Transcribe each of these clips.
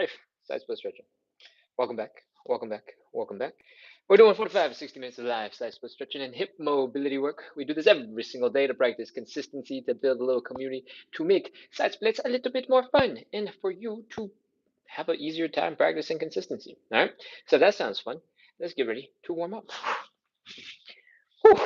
5. Side split stretching. Welcome back. Welcome back. Welcome back. We're doing 45 to 60 minutes of live side split stretching and hip mobility work. We do this every single day to practice consistency, to build a little community, to make side splits a little bit more fun, and for you to have an easier time practicing consistency. All right. So that sounds fun. Let's get ready to warm up. Whew.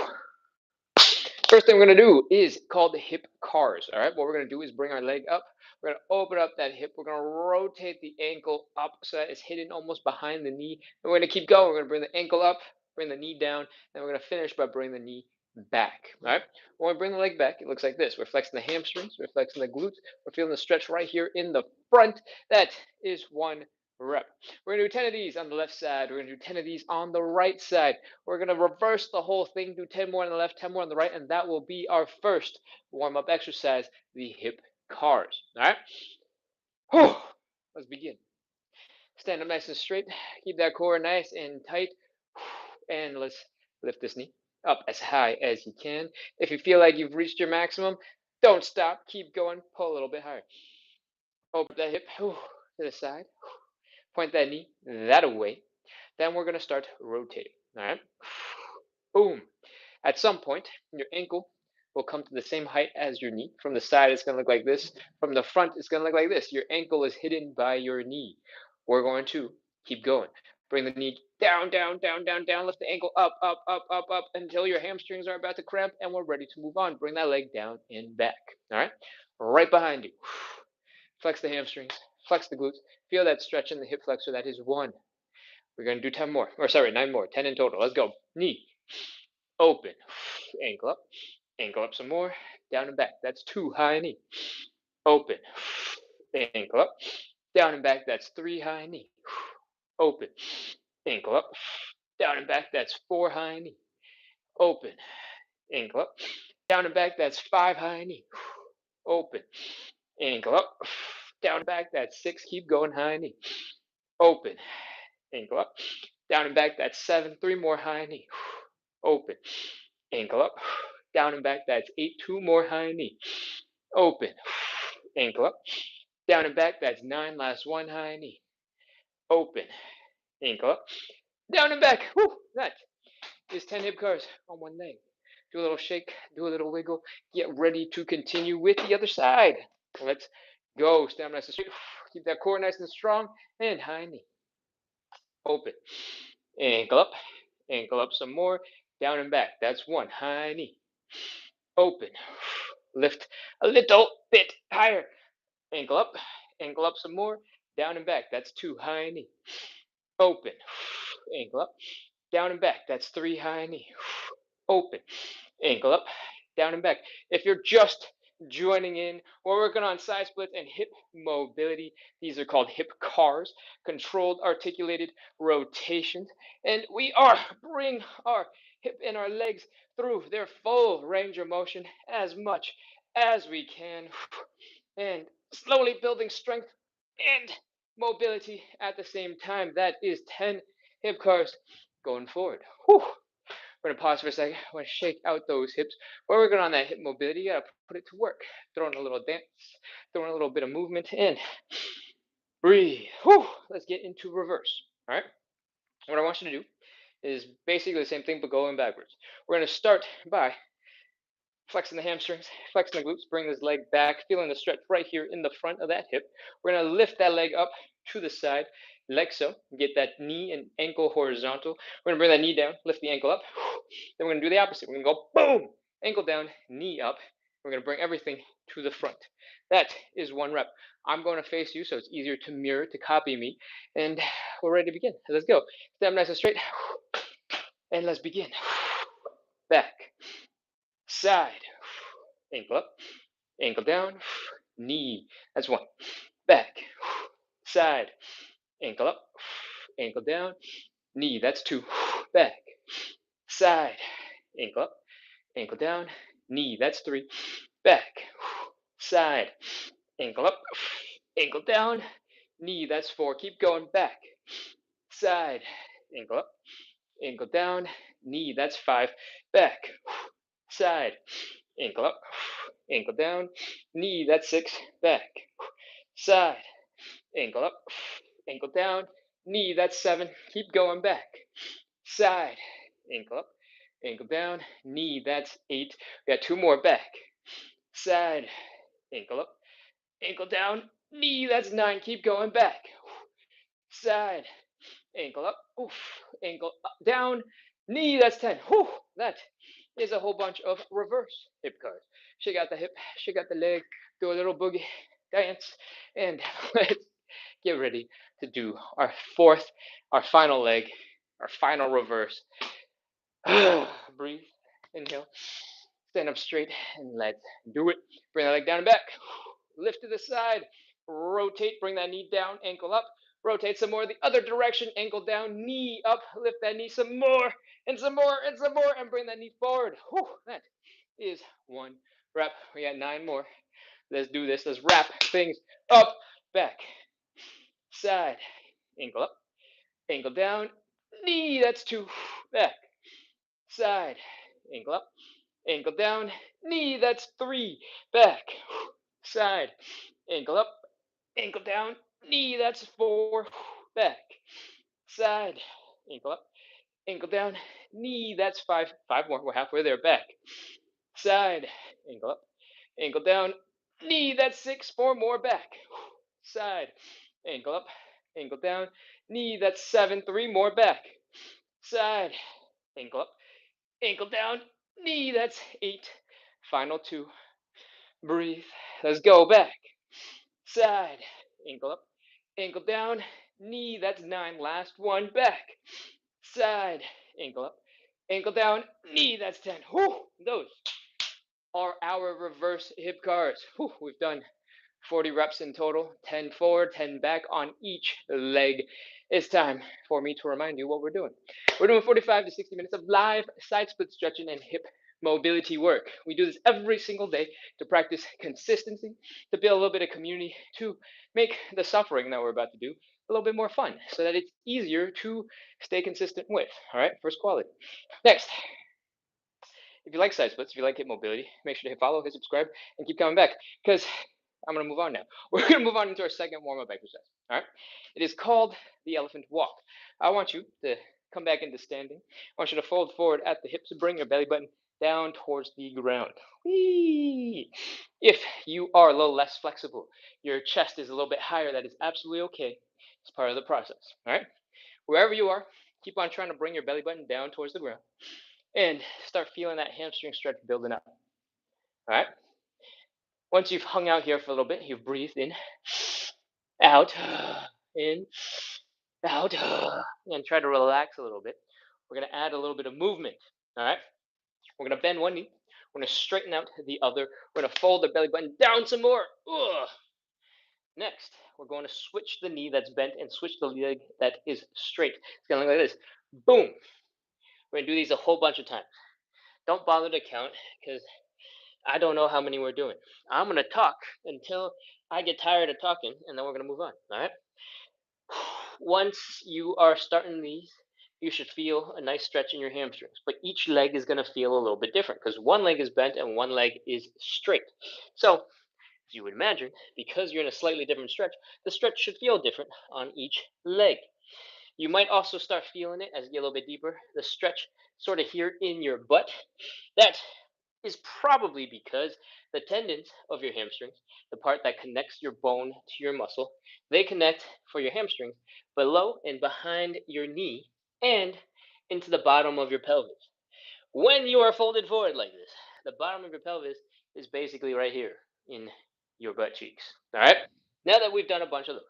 First thing we're going to do is called the hip cars. All right. What we're going to do is bring our leg up. We're going to open up that hip. We're going to rotate the ankle up so that it's hidden almost behind the knee. And we're going to keep going. We're going to bring the ankle up, bring the knee down, and we're going to finish by bringing the knee back. All right. When we bring the leg back, it looks like this. We're flexing the hamstrings. We're flexing the glutes. We're feeling the stretch right here in the front. That is one rep. We're going to do 10 of these on the left side. We're going to do 10 of these on the right side. We're going to reverse the whole thing, do 10 more on the left, 10 more on the right, and that will be our first warm-up exercise, the hip cars. All right? Whew. Let's begin. Stand up nice and straight. Keep that core nice and tight. And let's lift this knee up as high as you can. If you feel like you've reached your maximum, don't stop. Keep going. Pull a little bit higher. Open that hip to the side. Point that knee that away. Then we're going to start rotating. All right. Boom. At some point, your ankle will come to the same height as your knee. From the side, it's going to look like this. From the front, it's going to look like this. Your ankle is hidden by your knee. We're going to keep going. Bring the knee down, down, down, down, down. Lift the ankle up, up, up, up, up until your hamstrings are about to cramp and we're ready to move on. Bring that leg down and back. All right. Right behind you. Flex the hamstrings. Flex the glutes. Feel that stretch in the hip flexor. That is 1. We're going to do 10 more. Or sorry, 9 more. 10 in total. Let's go. Knee. Open. Ankle up some more. Down and back. That's 2. High knee. Open. Ankle up. Down and back. That's 3. High knee. Open. Ankle up. Down and back. That's 4. High knee. Open. Ankle up. Down and back. That's 5. High knee. Open. Ankle up. Down and back. That's 6. Keep going. High knee. Open. Ankle up. Down and back. That's 7. 3 more. High knee. Open. Ankle up. Down and back. That's 8. 2 more. High knee. Open. Ankle up. Down and back. That's 9. Last 1. High knee. Open. Ankle up. Down and back. Woo! That is 10 hip cars on one leg. Do a little shake. Do a little wiggle. Get ready to continue with the other side. Let's go. Stand nice and straight. Keep that core nice and strong. And high knee. Open. Ankle up. Ankle up some more. Down and back. That's 1. High knee. Open. Lift a little bit higher. Ankle up. Ankle up some more. Down and back. That's 2. High knee. Open. Ankle up. Down and back. That's 3. High knee. Open. Ankle up. Down and back. If you're just joining in, we're working on side splits and hip mobility. These are called hip cars, controlled articulated rotations. And we are bringing our hip and our legs through their full range of motion as much as we can. And slowly building strength and mobility at the same time. That is 10 hip cars going forward. Whew. We're going to pause for a second. I want to shake out those hips. We're working on that hip mobility. You got to put it to work. Throwing a little dance, throwing a little bit of movement in. Breathe. Whew. Let's get into reverse. All right. What I want you to do is basically the same thing, but going backwards. We're going to start by flexing the hamstrings, flexing the glutes, bring this leg back, feeling the stretch right here in the front of that hip. We're going to lift that leg up to the side, like so. Get that knee and ankle horizontal. We're going to bring that knee down, lift the ankle up. Then we're going to do the opposite. We're going to go boom, ankle down, knee up. We're going to bring everything to the front. That is 1 rep. I'm going to face you so it's easier to mirror, to copy me. And we're ready to begin. Let's go. Stand nice and straight. And let's begin. Back. Side. Ankle up. Ankle down. Knee. That's 1. Back. Side. Ankle up. Ankle down. Knee. That's 2. Back. Side. Ankle up. Ankle down. Knee. That's 3. Back. Side. Ankle up. Ankle down. Knee. That's 4. Keep going. Back. Side. Ankle up. Ankle down. Knee. That's 5. Back. Side. Ankle up. Ankle down. Knee. That's 6. Back. Side. ankle up, ankle down, knee, that's 7, keep going back, side, ankle up, ankle down, knee, that's 8, we got 2 more back, side, ankle up, ankle down, knee, that's 9, keep going back, side, ankle up, oof, ankle up, down, knee, that's 10. Whew, that is a whole bunch of reverse hip curls. Shake out the hip, shake out the leg, do a little boogie dance, and let's get ready to do our fourth, our final leg, our final reverse. Breathe, inhale, stand up straight, and let's do it. Bring that leg down and back, lift to the side, rotate, bring that knee down, ankle up, rotate some more the other direction, ankle down, knee up, lift that knee some more, and some more, and some more, and bring that knee forward. Whew, that is one rep. We got 9 more. Let's do this. Let's wrap things up, back, side, ankle up, ankle down, knee, that's 2, back, side, ankle up, ankle down, knee, that's 3, back, side, ankle up, ankle down, knee, that's 4, back, side, ankle up, ankle down, knee, that's 5, 5 more, we're halfway there, back, side, ankle up, ankle down, knee, that's 6, 4 more, back, side, ankle up, ankle down, knee, that's 7, 3 more, back, side, ankle up, ankle down, knee, that's 8, final 2, breathe, let's go, back, side, ankle up, ankle down, knee, that's 9, last one, back, side, ankle up, ankle down, knee, that's 10. Whew, those are our reverse hip cars. Whew, we've done 40 reps in total, 10 forward, 10 back on each leg. It's time for me to remind you what we're doing. We're doing 45 to 60 minutes of live side split stretching and hip mobility work. We do this every single day to practice consistency, to build a little bit of community, to make the suffering that we're about to do a little bit more fun so that it's easier to stay consistent with. All right, first quality. Next, if you like side splits, if you like hip mobility, make sure to hit follow, hit subscribe, and keep coming back because I'm going to move on now. We're going to move on into our second warm-up exercise. All right. It is called the elephant walk. I want you to come back into standing. I want you to fold forward at the hips and bring your belly button down towards the ground. Whee! If you are a little less flexible, your chest is a little bit higher, that is absolutely okay. It's part of the process. All right. Wherever you are, keep on trying to bring your belly button down towards the ground and start feeling that hamstring stretch building up. All right. Once you've hung out here for a little bit, you've breathed in, out, in, out, and try to relax a little bit. We're going to add a little bit of movement. All right. We're going to bend one knee. We're going to straighten out the other. We're going to fold the belly button down some more. Ugh. Next, we're going to switch the knee that's bent and switch the leg that is straight. It's going to look like this. Boom. We're going to do these a whole bunch of times. Don't bother to count because I don't know how many we're doing. I'm going to talk until I get tired of talking, and then we're going to move on. All right. Once you are starting these, you should feel a nice stretch in your hamstrings, but each leg is going to feel a little bit different because one leg is bent and one leg is straight. So, as you would imagine, because you're in a slightly different stretch, the stretch should feel different on each leg. You might also start feeling it as you get a little bit deeper, the stretch sort of here in your butt. That is probably because the tendons of your hamstrings, the part that connects your bone to your muscle, they connect for your hamstrings below and behind your knee and into the bottom of your pelvis. When you are folded forward like this, the bottom of your pelvis is basically right here in your butt cheeks. All right? Now that we've done a bunch of those,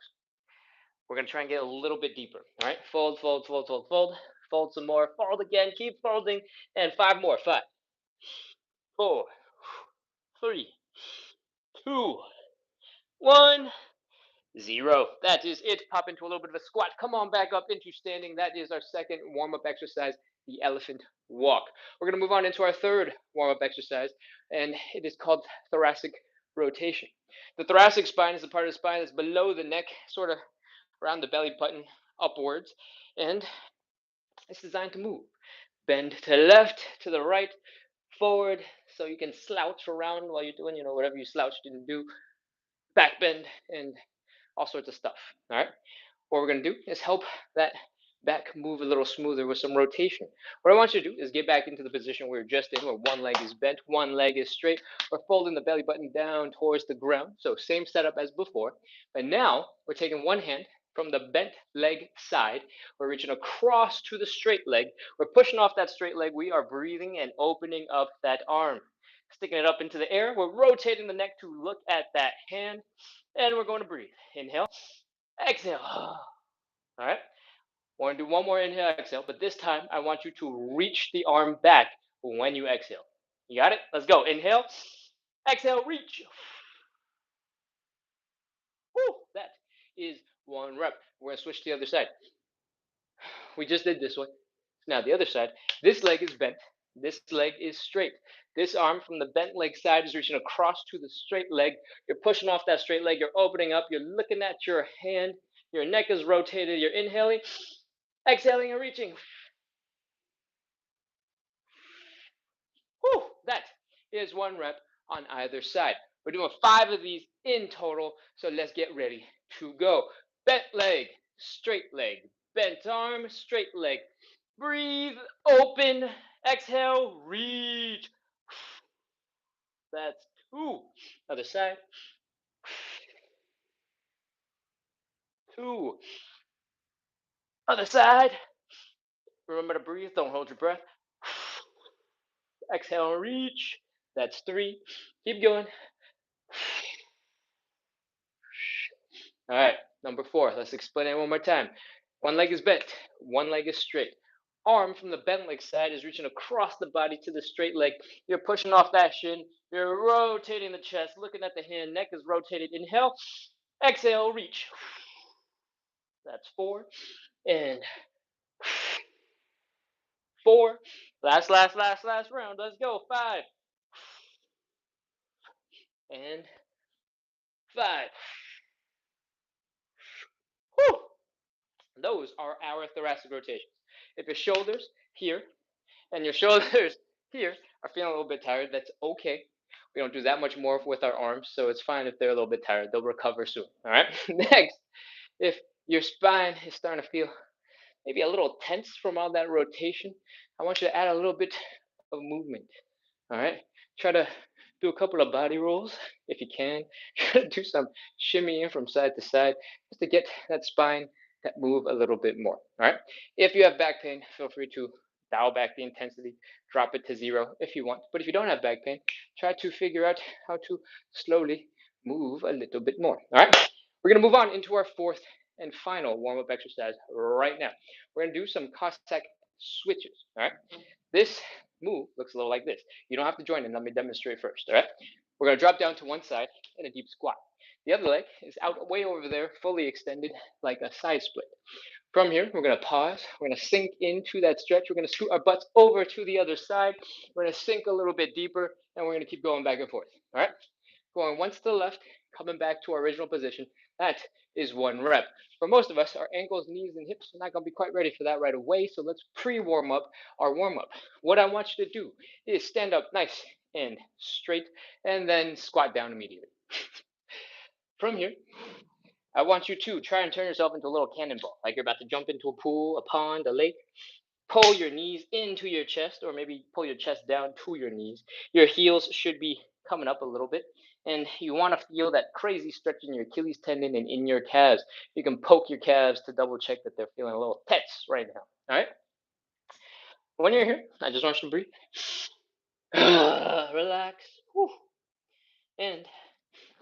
we're going to try and get a little bit deeper. All right? Fold, fold, fold, fold, fold. Fold some more. Fold again. Keep folding. And 5 more. 5, 4, 3, 2, 1, 0. That is it. Pop into a little bit of a squat. Come on back up into standing. That is our second warm-up exercise, the elephant walk. We're going to move on into our third warm-up exercise, and it is called thoracic rotation. The thoracic spine is the part of the spine that's below the neck, sort of around the belly button upwards, and it's designed to move. Bend to the left, to the right, forward, so you can slouch around while you're doing, whatever you slouched and do. Back bend and all sorts of stuff. All right. What we're going to do is help that back move a little smoother with some rotation. What I want you to do is get back into the position we were just in, where one leg is bent, one leg is straight. We're folding the belly button down towards the ground. So same setup as before. But now we're taking one hand from the bent leg side. We're reaching across to the straight leg. We're pushing off that straight leg. We are breathing and opening up that arm. Sticking it up into the air. We're rotating the neck to look at that hand. And we're going to breathe. Inhale. Exhale. All right. We're going to do one more inhale, exhale, but this time I want you to reach the arm back when you exhale. You got it? Let's go. Inhale. Exhale. Reach. Woo, that is one rep. We're going to switch to the other side. We just did this one. Now the other side. This leg is bent. This leg is straight. This arm from the bent leg side is reaching across to the straight leg. You're pushing off that straight leg. You're opening up. You're looking at your hand. Your neck is rotated. You're inhaling, exhaling, and reaching. Whew, that is one rep on either side. We're doing 5 of these in total, so let's get ready to go. Bent leg, straight leg, bent arm, straight leg. Breathe, open, exhale, reach. That's 2. Other side. 2. Other side. Remember to breathe, don't hold your breath. Exhale and reach. That's 3. Keep going. All right, number 4. Let's explain it one more time. One leg is bent, one leg is straight. Arm from the bent leg side is reaching across the body to the straight leg. You're pushing off that shin. You're rotating the chest, looking at the hand. Neck is rotated. Inhale, exhale, reach. That's 4. And 4. Last round. Let's go. 5. And 5. Whew. Those are our thoracic rotations. If your shoulders here and your shoulders here are feeling a little bit tired, that's okay. We don't do that much more with our arms, so it's fine if they're a little bit tired. They'll recover soon. All right. Next, if your spine is starting to feel maybe a little tense from all that rotation, I want you to add a little bit of movement. All right. Try to do a couple of body rolls if you can. Try to do some shimmying from side to side just to get that spine that move a little bit more. All right. If you have back pain, feel free to dial back the intensity, drop it to 0 if you want. But if you don't have back pain, try to figure out how to slowly move a little bit more. All right. We're going to move on into our 4th and final warm-up exercise right now. We're going to do some Cossack switches. All right. This move looks a little like this. You don't have to join in. Let me demonstrate first. All right. We're going to drop down to one side in a deep squat. The other leg is out way over there, fully extended like a side split. From here, we're going to pause. We're going to sink into that stretch. We're going to scoot our butts over to the other side. We're going to sink a little bit deeper, and we're going to keep going back and forth. All right. Going once to the left, coming back to our original position. That is 1 rep. For most of us, our ankles, knees, and hips are not going to be quite ready for that right away, so let's pre-warm up our warm-up. What I want you to do is stand up nice and straight, and then squat down immediately. From here, I want you to try and turn yourself into a little cannonball, like you're about to jump into a pool, a pond, a lake. Pull your knees into your chest, or maybe pull your chest down to your knees. Your heels should be coming up a little bit, and you want to feel that crazy stretch in your Achilles tendon and in your calves. You can poke your calves to double check that they're feeling a little tense right now. All right. When you're here, I just want you to breathe, relax, whew. And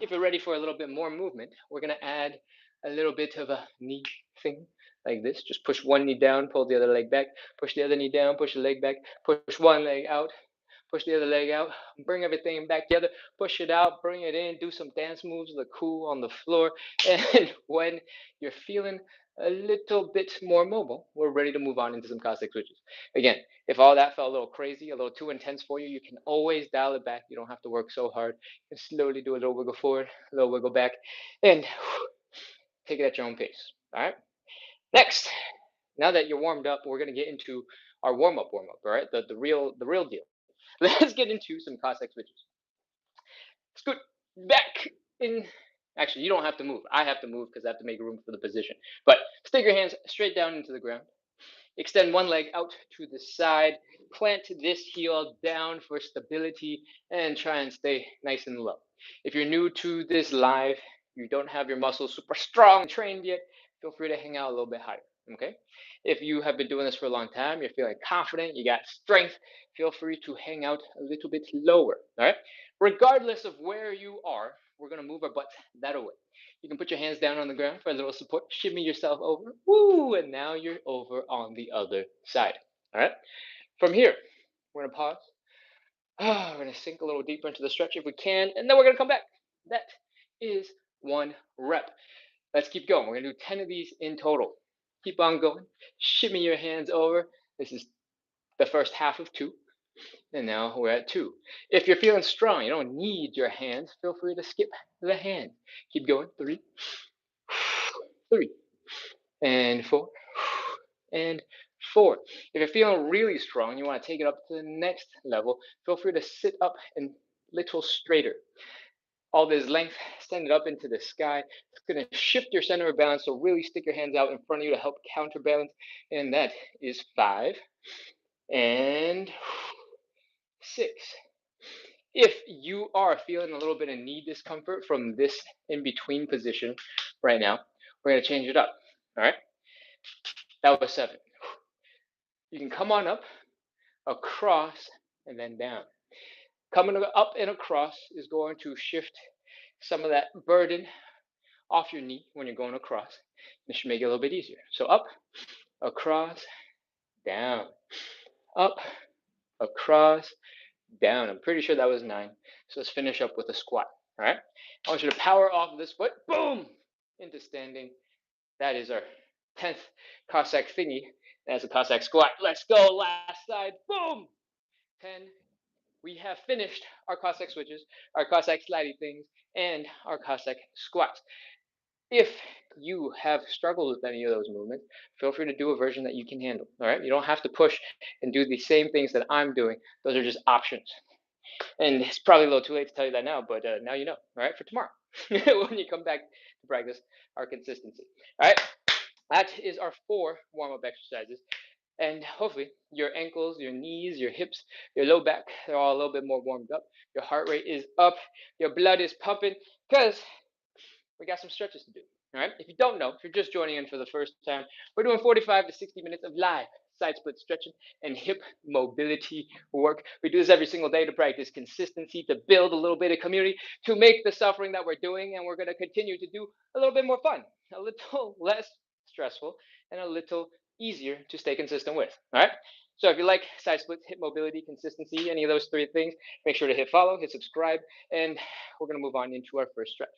if you're ready for a little bit more movement, we're going to add a little bit of a knee thing like this. Just push one knee down, pull the other leg back, push the other knee down, push the leg back, push one leg out, push the other leg out, bring everything back together, push it out, bring it in, do some dance moves, look cool on the floor. And when you're feeling a little bit more mobile, we're ready to move on into some Cossack switches. Again, if all that felt a little crazy, a little too intense for you, you can always dial it back. You don't have to work so hard. You can slowly do a little wiggle forward, a little wiggle back, and take it at your own pace. All right. Next, now that you're warmed up, we're gonna get into our warm-up. All right, the real deal. Let's get into some Cossack switches. Scoot back in Actually, you don't have to move. I have to move because I have to make room for the position. But stick your hands straight down into the ground. Extend one leg out to the side. Plant this heel down for stability and try and stay nice and low. If you're new to this live, you don't have your muscles super strong and trained yet, feel free to hang out a little bit higher. Okay. If you have been doing this for a long time, you're feeling confident, you got strength, feel free to hang out a little bit lower. All right. Regardless of where you are, we're going to move our butts that way. You can put your hands down on the ground for a little support, shimmy yourself over, woo, and now you're over on the other side. All right. From here, we're going to pause. We're going to sink a little deeper into the stretch if we can, and then we're going to come back. That is 1 rep. Let's keep going. We're going to do 10 of these in total. Keep on going. Shimmy your hands over. This is the first half of 2. And now we're at 2. If you're feeling strong, you don't need your hands, feel free to skip the hand. Keep going. 3, 3, and 4, and 4. If you're feeling really strong, you want to take it up to the next level, feel free to sit up and little straighter. All this length, stand it up into the sky. It's going to shift your center of balance, so really stick your hands out in front of you to help counterbalance. And that is 5 and 6. If you are feeling a little bit of knee discomfort from this in-between position right now, we're going to change it up. All right? That was 7. You can come on up, across, and then down. Coming up and across is going to shift some of that burden off your knee when you're going across. This should make it a little bit easier. So up, across, down. Up, across, down. I'm pretty sure that was 9. So let's finish up with a squat. All right. I want you to power off this foot. Boom! Into standing. That is our 10th Cossack thingy. That's a Cossack squat. Let's go. Last side. Boom! 10. We have finished our Cossack switches, our Cossack slidey things, and our Cossack squats. If you have struggled with any of those movements, feel free to do a version that you can handle. All right. You don't have to push and do the same things that I'm doing. Those are just options. And it's probably a little too late to tell you that now, but now you know. All right. For tomorrow, when you come back to practice our consistency. All right. That is our 4 warm-up exercises. And hopefully your ankles, your knees, your hips, your low back, they're all a little bit more warmed up. Your heart rate is up. Your blood is pumping because we got some stretches to do. All right. If you don't know, if you're just joining in for the first time, we're doing 45 to 60 minutes of live side split stretching and hip mobility work. We do this every single day to practice consistency, to build a little bit of community, to make the suffering that we're doing, and we're going to continue to do a little bit more fun, a little less stressful, and a little easier to stay consistent with. All right. So if you like side splits, hip mobility, consistency, any of those 3 things, make sure to hit follow, hit subscribe, and we're going to move on into our first stretch.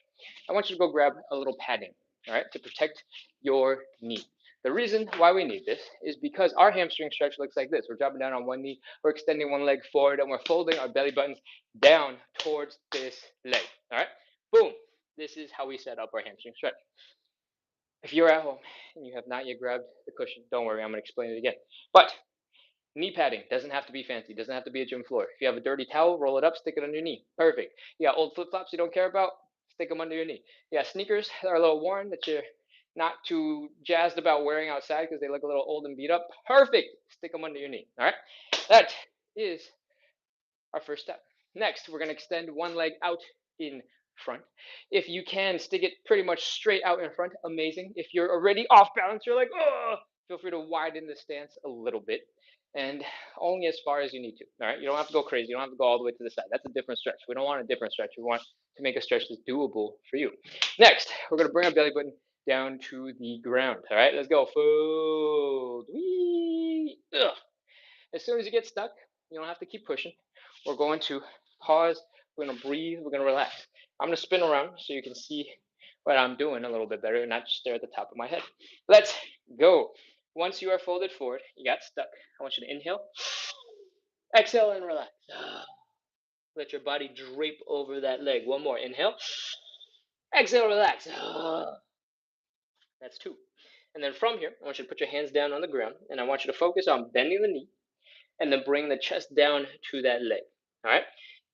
I want you to go grab a little padding, all right, to protect your knee. The reason why we need this is because our hamstring stretch looks like this. We're dropping down on one knee, we're extending one leg forward, and we're folding our belly buttons down towards this leg, all right? Boom. This is how we set up our hamstring stretch. If you're at home and you have not yet grabbed the cushion, don't worry, I'm going to explain it again. But knee padding doesn't have to be fancy, doesn't have to be a gym floor. If you have a dirty towel, roll it up, stick it on your knee. Perfect. You got old flip-flops you don't care about, stick them under your knee. You got sneakers that are a little worn that you're not too jazzed about wearing outside because they look a little old and beat up. Perfect. Stick them under your knee. All right. That is our first step. Next, we're going to extend one leg out in front. If you can, stick it pretty much straight out in front. Amazing. If you're already off balance, you're like, oh, feel free to widen the stance a little bit, and only as far as you need to. All right. You don't have to go crazy. You don't have to go all the way to the side. That's a different stretch. We don't want a different stretch. We want to make a stretch that's doable for you. Next, we're going to bring our belly button down to the ground. All right. Let's go. Fold. Whee! Ugh. As soon as you get stuck, you don't have to keep pushing. We're going to pause. We're going to breathe. We're going to relax. I'm going to spin around so you can see what I'm doing a little bit better and not just stare at the top of my head. Let's go. Once you are folded forward, you got stuck. I want you to inhale, exhale, and relax. Let your body drape over that leg. One more. Inhale, exhale, relax. That's 2. And then from here, I want you to put your hands down on the ground, and I want you to focus on bending the knee and then bring the chest down to that leg. All right.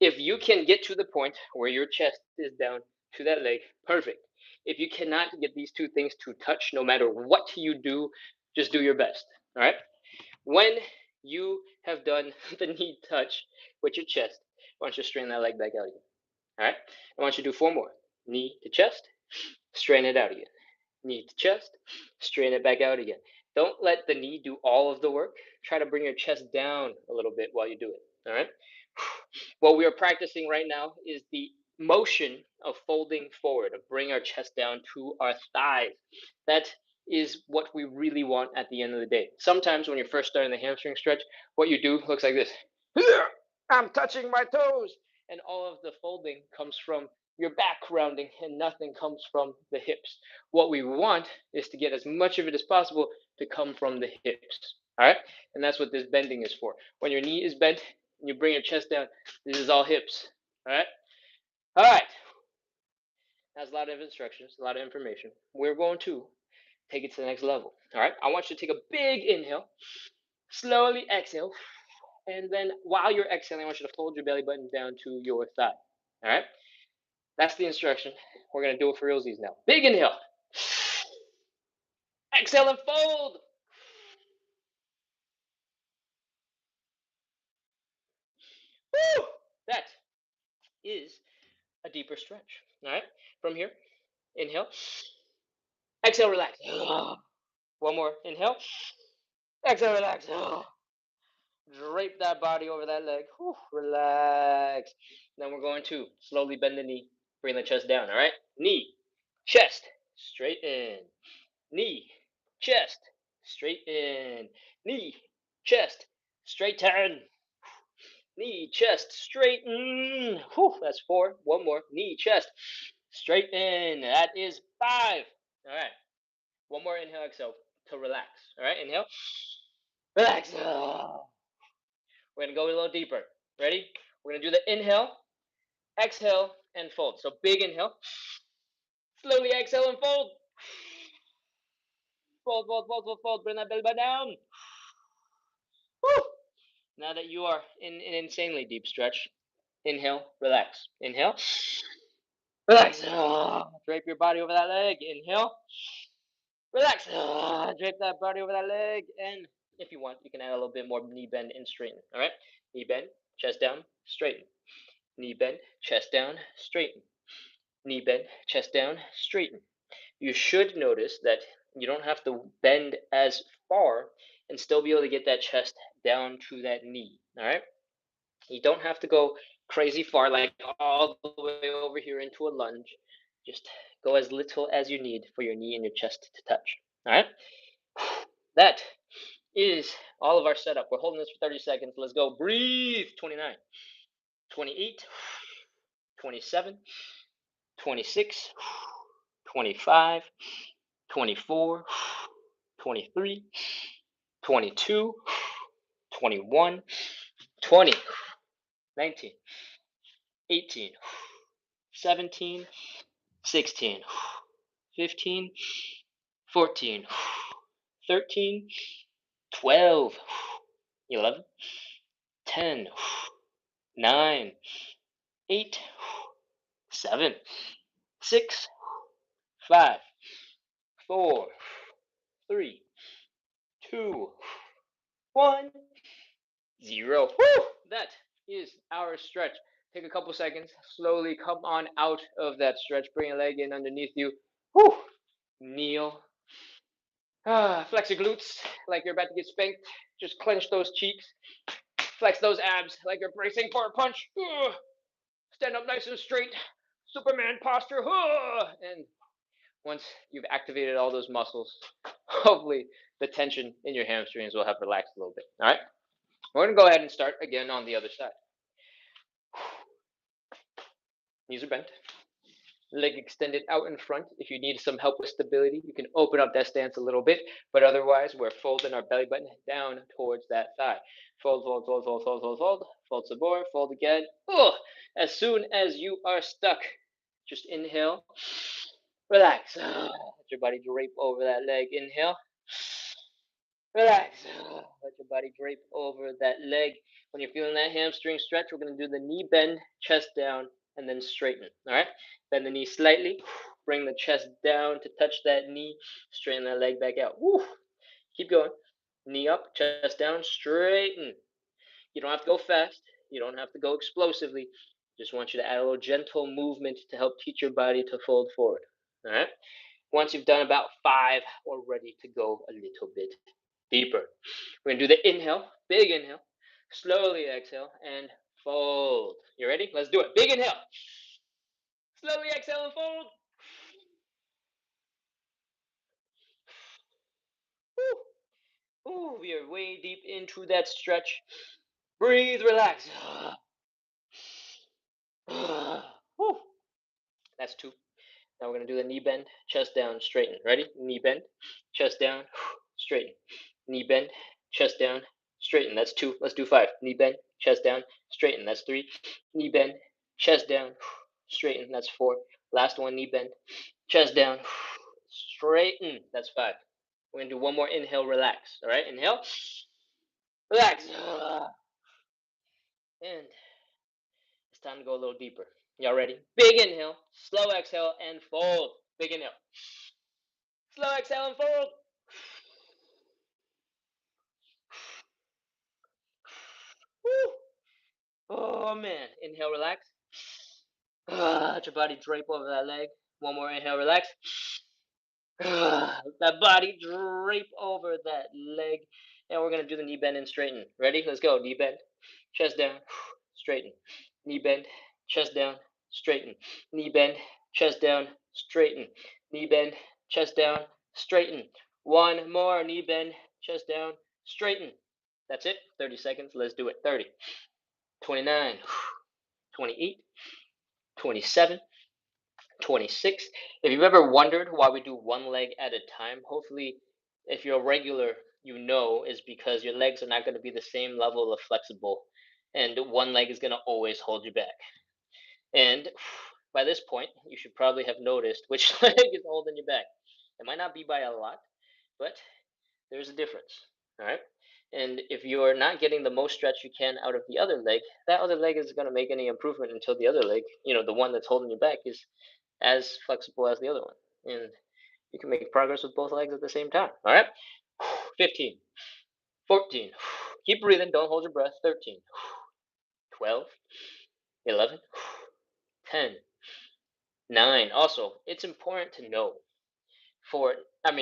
If you can get to the point where your chest is down to that leg. Perfect. If you cannot get these two things to touch, no matter what you do, just do your best. All right. When you have done the knee touch with your chest, I want you to straighten that leg back out again. All right. I want you to do 4 more. Knee to chest, straighten it out again. Knee to chest, straighten it back out again. Don't let the knee do all of the work. Try to bring your chest down a little bit while you do it. All right. What we are practicing right now is the motion of folding forward, of bringing our chest down to our thighs. That is what we really want at the end of the day. Sometimes when you're first starting the hamstring stretch, what you do looks like this. I'm touching my toes. And all of the folding comes from your back rounding and nothing comes from the hips. What we want is to get as much of it as possible to come from the hips. All right. And that's what this bending is for. When your knee is bent and you bring your chest down, this is all hips. All right. All right. That's a lot of instructions, a lot of information. We're going to take it to the next level. All right. I want you to take a big inhale, slowly exhale, and then while you're exhaling, I want you to fold your belly button down to your thigh. All right. That's the instruction. We're going to do it for realsies now. Big inhale. Exhale and fold. Woo! That is a deeper stretch. All right. From here, inhale. Exhale, relax. One more. Inhale. Exhale, relax. Drape that body over that leg. Relax. Then we're going to slowly bend the knee. Bring the chest down. All right. Knee, chest, straighten. Knee, chest, straighten. Knee, chest, straighten. Knee, chest, straighten. That's 4. One more. Knee, chest, straighten. That is 5. All right. One more inhale, exhale to relax. All right. Inhale. Relax. We're going to go a little deeper. Ready? We're going to do the inhale, exhale, and fold. So big inhale. Slowly exhale and fold. Fold, fold, fold, fold, fold. Bring that belly button down. Woo! Now that you are in an insanely deep stretch, inhale, relax. Inhale. Relax. Drape your body over that leg. Inhale. Relax. Drape that body over that leg. And if you want, you can add a little bit more knee bend and straighten. All right? Knee bend, chest down, straighten. Knee bend, chest down, straighten. Knee bend, chest down, straighten. You should notice that you don't have to bend as far and still be able to get that chest down to that knee. All right? You don't have to go crazy far, like all the way over here into a lunge. Just go as little as you need for your knee and your chest to touch. All right? That is all of our setup. We're holding this for 30 seconds. Let's go. Breathe. 29, 28, 27, 26, 25, 24, 23, 22, 21, 20, 19, 18, 17, 16, 15, 14, 13, 12, 11, 10, 9, 8, 7, 6, 5, 4, 3, 2, 1, 0. Woo! That is our stretch. Take a couple seconds. Slowly come on out of that stretch. Bring a leg in underneath you. Woo! Kneel. Flex your glutes like you're about to get spanked. Just clench those cheeks. Flex those abs like you're bracing for a punch. Stand up nice and straight. Superman posture. And once you've activated all those muscles, hopefully the tension in your hamstrings will have relaxed a little bit. All right? We're going to go ahead and start again on the other side. Knees are bent. Leg extended out in front. If you need some help with stability, you can open up that stance a little bit, but otherwise we're folding our belly button down towards that thigh. Fold, fold, fold, fold, fold, fold, fold. Fold some more, fold again. As soon as you are stuck, just inhale, relax. Let your body drape over that leg. Inhale, relax. Let your body drape over that leg. When you're feeling that hamstring stretch, we're going to do the knee bend, chest down, and then straighten. All right, bend the knee slightly, bring the chest down to touch that knee, straighten that leg back out. Woo. Keep going. Knee up, chest down, straighten. You don't have to go fast. You don't have to go explosively. Just want you to add a little gentle movement to help teach your body to fold forward. All right. Once you've done about 5, we're ready to go a little bit deeper. We're going to do the inhale, big inhale, slowly exhale, and fold. You ready? Let's do it. Big inhale. Slowly exhale and fold. Woo. Ooh, we are way deep into that stretch. Breathe, relax. Woo. That's 2. Now we're going to do the knee bend, chest down, straighten. Ready? Knee bend, chest down, straighten. Knee bend, chest down, straighten. That's 2. Let's do 5. Knee bend, chest down, straighten. That's 3. Knee bend, chest down, straighten. That's 4. Last one, knee bend, chest down, straighten. That's 5. We're going to do one more inhale, relax. All right, inhale, relax. And it's time to go a little deeper. Y'all ready? Big inhale, slow exhale, and fold. Big inhale. Slow exhale and fold. Woo. Oh man. Inhale, relax. Let your body drape over that leg. One more inhale, relax. That body drape over that leg. And we're gonna do the knee bend and straighten. Ready? Let's go. Knee bend, chest down, straighten. Knee bend, chest down, straighten. Knee bend, chest down, straighten. Knee bend, chest down, straighten. One more. Knee bend, chest down, straighten. That's it. 30 seconds. Let's do it. 30, 29, 28, 27, 26. If you've ever wondered why we do one leg at a time, hopefully, if you're a regular, you know is because your legs are not going to be the same level of flexible, and one leg is going to always hold you back. And by this point, you should probably have noticed which leg is holding you back. It might not be by a lot, but there's a difference. All right. And if you're not getting the most stretch you can out of the other leg, that other leg isn't going to make any improvement until the other leg, the one that's holding you back, is as flexible as the other one. And you can make progress with both legs at the same time. All right. 15, 14. Keep breathing. Don't hold your breath. 13, 12, 11, 10, 9. Also, it's important to know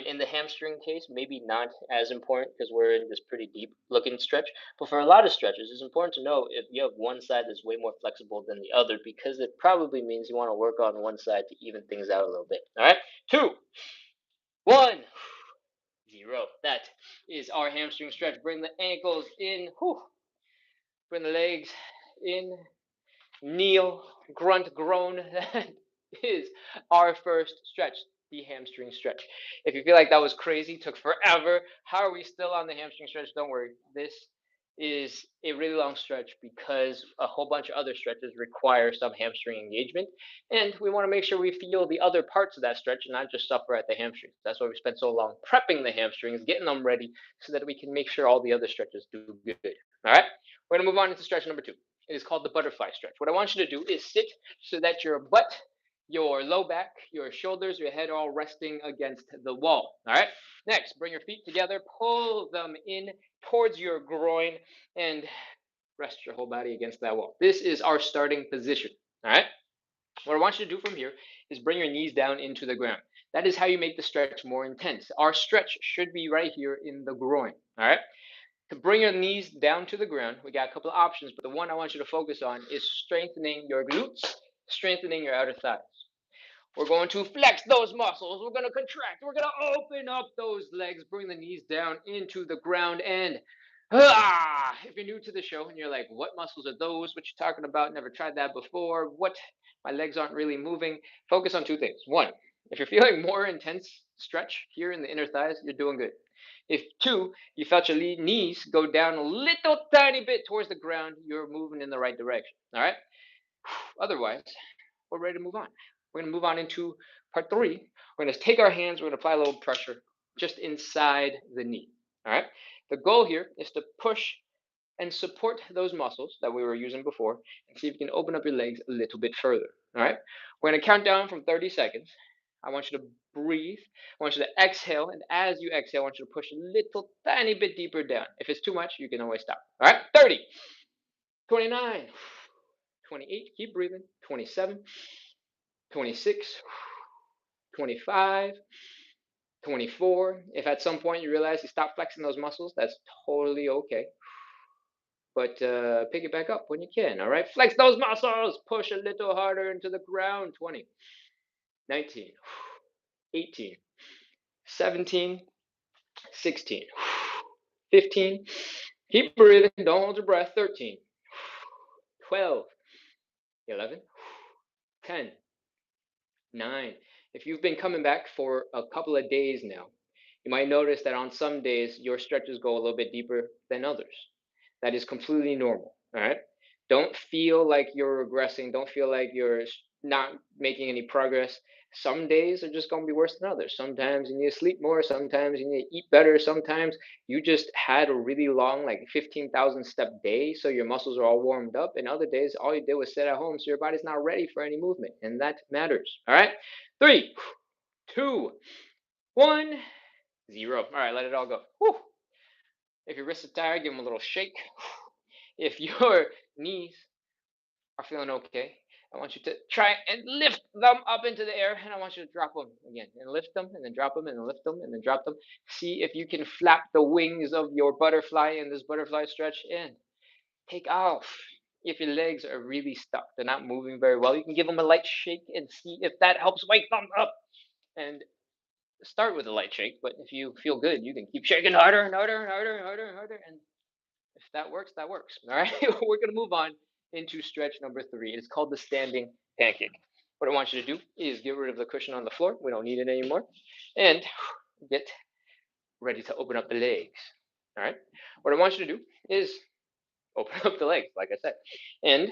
in the hamstring case, maybe not as important because we're in this pretty deep looking stretch. But for a lot of stretches, it's important to know if you have one side that's way more flexible than the other, because it probably means you want to work on one side to even things out a little bit. All right. 2, 1, 0. That is our hamstring stretch. Bring the ankles in. Bring the legs in. Kneel, grunt, groan. That is our first stretch, the hamstring stretch. If you feel like that was crazy, took forever, how are we still on the hamstring stretch? Don't worry. This is a really long stretch because a whole bunch of other stretches require some hamstring engagement. And we want to make sure we feel the other parts of that stretch and not just suffer at the hamstrings. That's why we spent so long prepping the hamstrings, getting them ready so that we can make sure all the other stretches do good. All right, we're going to move on into stretch number 2. It is called the butterfly stretch. What I want you to do is sit so that your butt, your low back, your shoulders, your head are all resting against the wall. All right. Next, bring your feet together, pull them in towards your groin, and rest your whole body against that wall. This is our starting position. All right. What I want you to do from here is bring your knees down into the ground. That is how you make the stretch more intense. Our stretch should be right here in the groin. All right. To bring your knees down to the ground, we got a couple of options, but the one I want you to focus on is strengthening your glutes, strengthening your outer thighs. We're going to flex those muscles. We're going to contract. We're going to open up those legs, bring the knees down into the ground, and if you're new to the show and you're like, what muscles are those? What you talking about? Never tried that before. What? My legs aren't really moving. Focus on 2 things. 1, if you're feeling more intense stretch here in the inner thighs, you're doing good. If 2, you felt your knees go down a little tiny bit towards the ground, you're moving in the right direction. All right. Otherwise, we're ready to move on. We're going to move on into part 3. We're going to take our hands. We're going to apply a little pressure just inside the knee. All right. The goal here is to push and support those muscles that we were using before and see if you can open up your legs a little bit further. All right. We're going to count down from 30 seconds. I want you to breathe. I want you to exhale. And as you exhale, I want you to push a little tiny bit deeper down. If it's too much, you can always stop. All right. 30, 29, 28. Keep breathing. 27, 26, 25, 24. If at some point you realize you stop flexing those muscles, that's totally okay. But pick it back up when you can. All right. Flex those muscles. Push a little harder into the ground. 20, 19, 18, 17, 16, 15. Keep breathing. Don't hold your breath. 13, 12, 11, 10, 9. If you've been coming back for a couple of days now, you might notice that on some days your stretches go a little bit deeper than others. That is completely normal. All right. Don't feel like you're regressing. Don't feel like you're not making any progress. Some days are just going to be worse than others. Sometimes you need to sleep more. Sometimes you need to eat better. Sometimes you just had a really long, like 15,000 step day. So your muscles are all warmed up. And other days, all you did was sit at home. So your body's not ready for any movement. And that matters. All right. 3, 2, 1, 0. All right. Let it all go. Whew. If your wrists are tired, give them a little shake. If your knees are feeling okay, I want you to try and lift them up into the air, and I want you to drop them again, and lift them, and then drop them, and lift them, and then drop them. See if you can flap the wings of your butterfly in this butterfly stretch, and take off. If your legs are really stuck, they're not moving very well, you can give them a light shake and see if that helps wake them up. And start with a light shake, but if you feel good, you can keep shaking harder and harder and harder and harder and harder, and if that works, that works. All right. We're going to move on into stretch number 3. It's called the standing pancake. What I want you to do is get rid of the cushion on the floor. We don't need it anymore. And get ready to open up the legs. All right. What I want you to do is open up the legs, like I said. And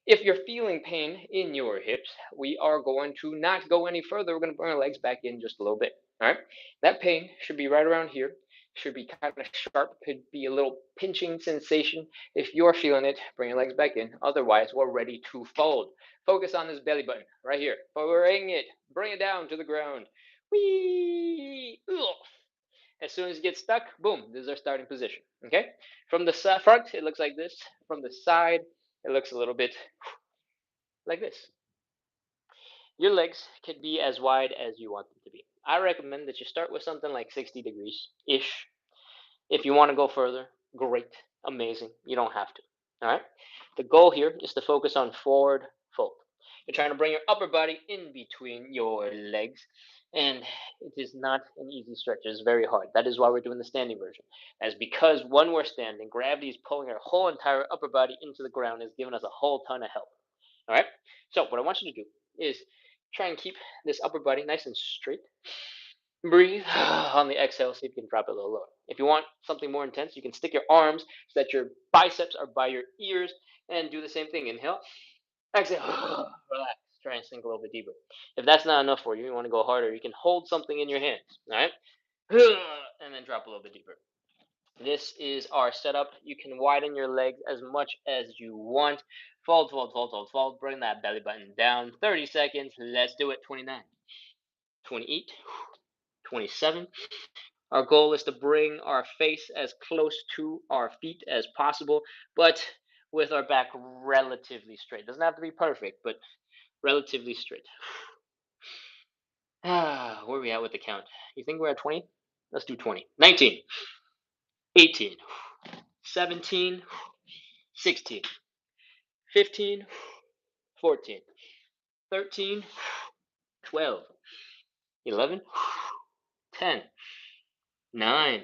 if you're feeling pain in your hips, we are going to not go any further. We're going to bring our legs back in just a little bit. All right. That pain should be right around here. Should be kind of sharp. Could be a little pinching sensation. If you're feeling it, bring your legs back in. Otherwise, we're ready to fold. Focus on this belly button right here. Bring it. Bring it down to the ground. Whee! Ugh. As soon as you get stuck, boom, this is our starting position. Okay? From the front, it looks like this. From the side, it looks a little bit like this. Your legs could be as wide as you want them to be. I recommend that you start with something like 60 degrees ish. If you want to go further, great, amazing. You don't have to. All right? The goal here is to focus on forward fold. You're trying to bring your upper body in between your legs, and it is not an easy stretch. It's very hard. That is why we're doing the standing version. As because when we're standing, gravity is pulling our whole entire upper body into the ground, is giving us a whole ton of help. All right? So what I want you to do is try and keep this upper body nice and straight. Breathe on the exhale, see if you can drop it a little lower. If you want something more intense, you can stick your arms so that your biceps are by your ears and do the same thing. Inhale, exhale, relax. Try and sink a little bit deeper. If that's not enough for you, you want to go harder, you can hold something in your hands, all right? And then drop a little bit deeper. This is our setup. You can widen your legs as much as you want. Fold, fold, fold, fold, fold. Bring that belly button down. 30 seconds. Let's do it. 29, 28, 27. Our goal is to bring our face as close to our feet as possible, but with our back relatively straight. Doesn't have to be perfect, but relatively straight. Where are we at with the count? You think we're at 20? Let's do 20. 19, 18, 17, 16, 15, 14, 13, 12, 11, 10, 9,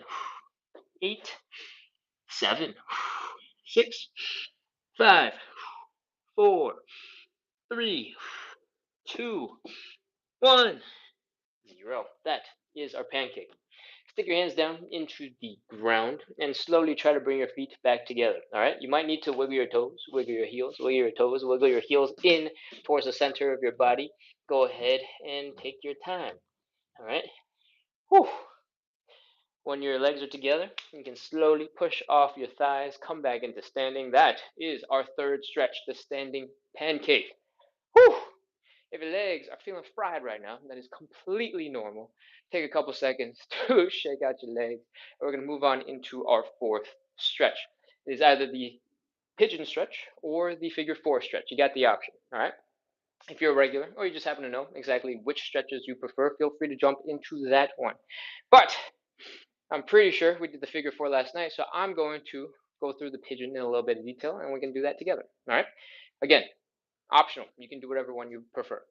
8, 7, 6, 5, 4, 3, 2, 1, 0. That is our pancake. Stick your hands down into the ground and slowly try to bring your feet back together. All right. You might need to wiggle your toes, wiggle your heels, wiggle your toes, wiggle your heels in towards the center of your body. Go ahead and take your time. All right. Whew. When your legs are together, you can slowly push off your thighs, come back into standing. That is our third stretch, the standing pancake. Whew! If your legs are feeling fried right now, that is completely normal. Take a couple seconds to shake out your legs. And we're going to move on into our fourth stretch. It is either the pigeon stretch or the figure four stretch. You got the option, all right? If you're a regular or you just happen to know exactly which stretches you prefer, feel free to jump into that one. But I'm pretty sure we did the figure four last night, so I'm going to go through the pigeon in a little bit of detail and we can do that together, all right? Again, optional. You can do whatever one you prefer.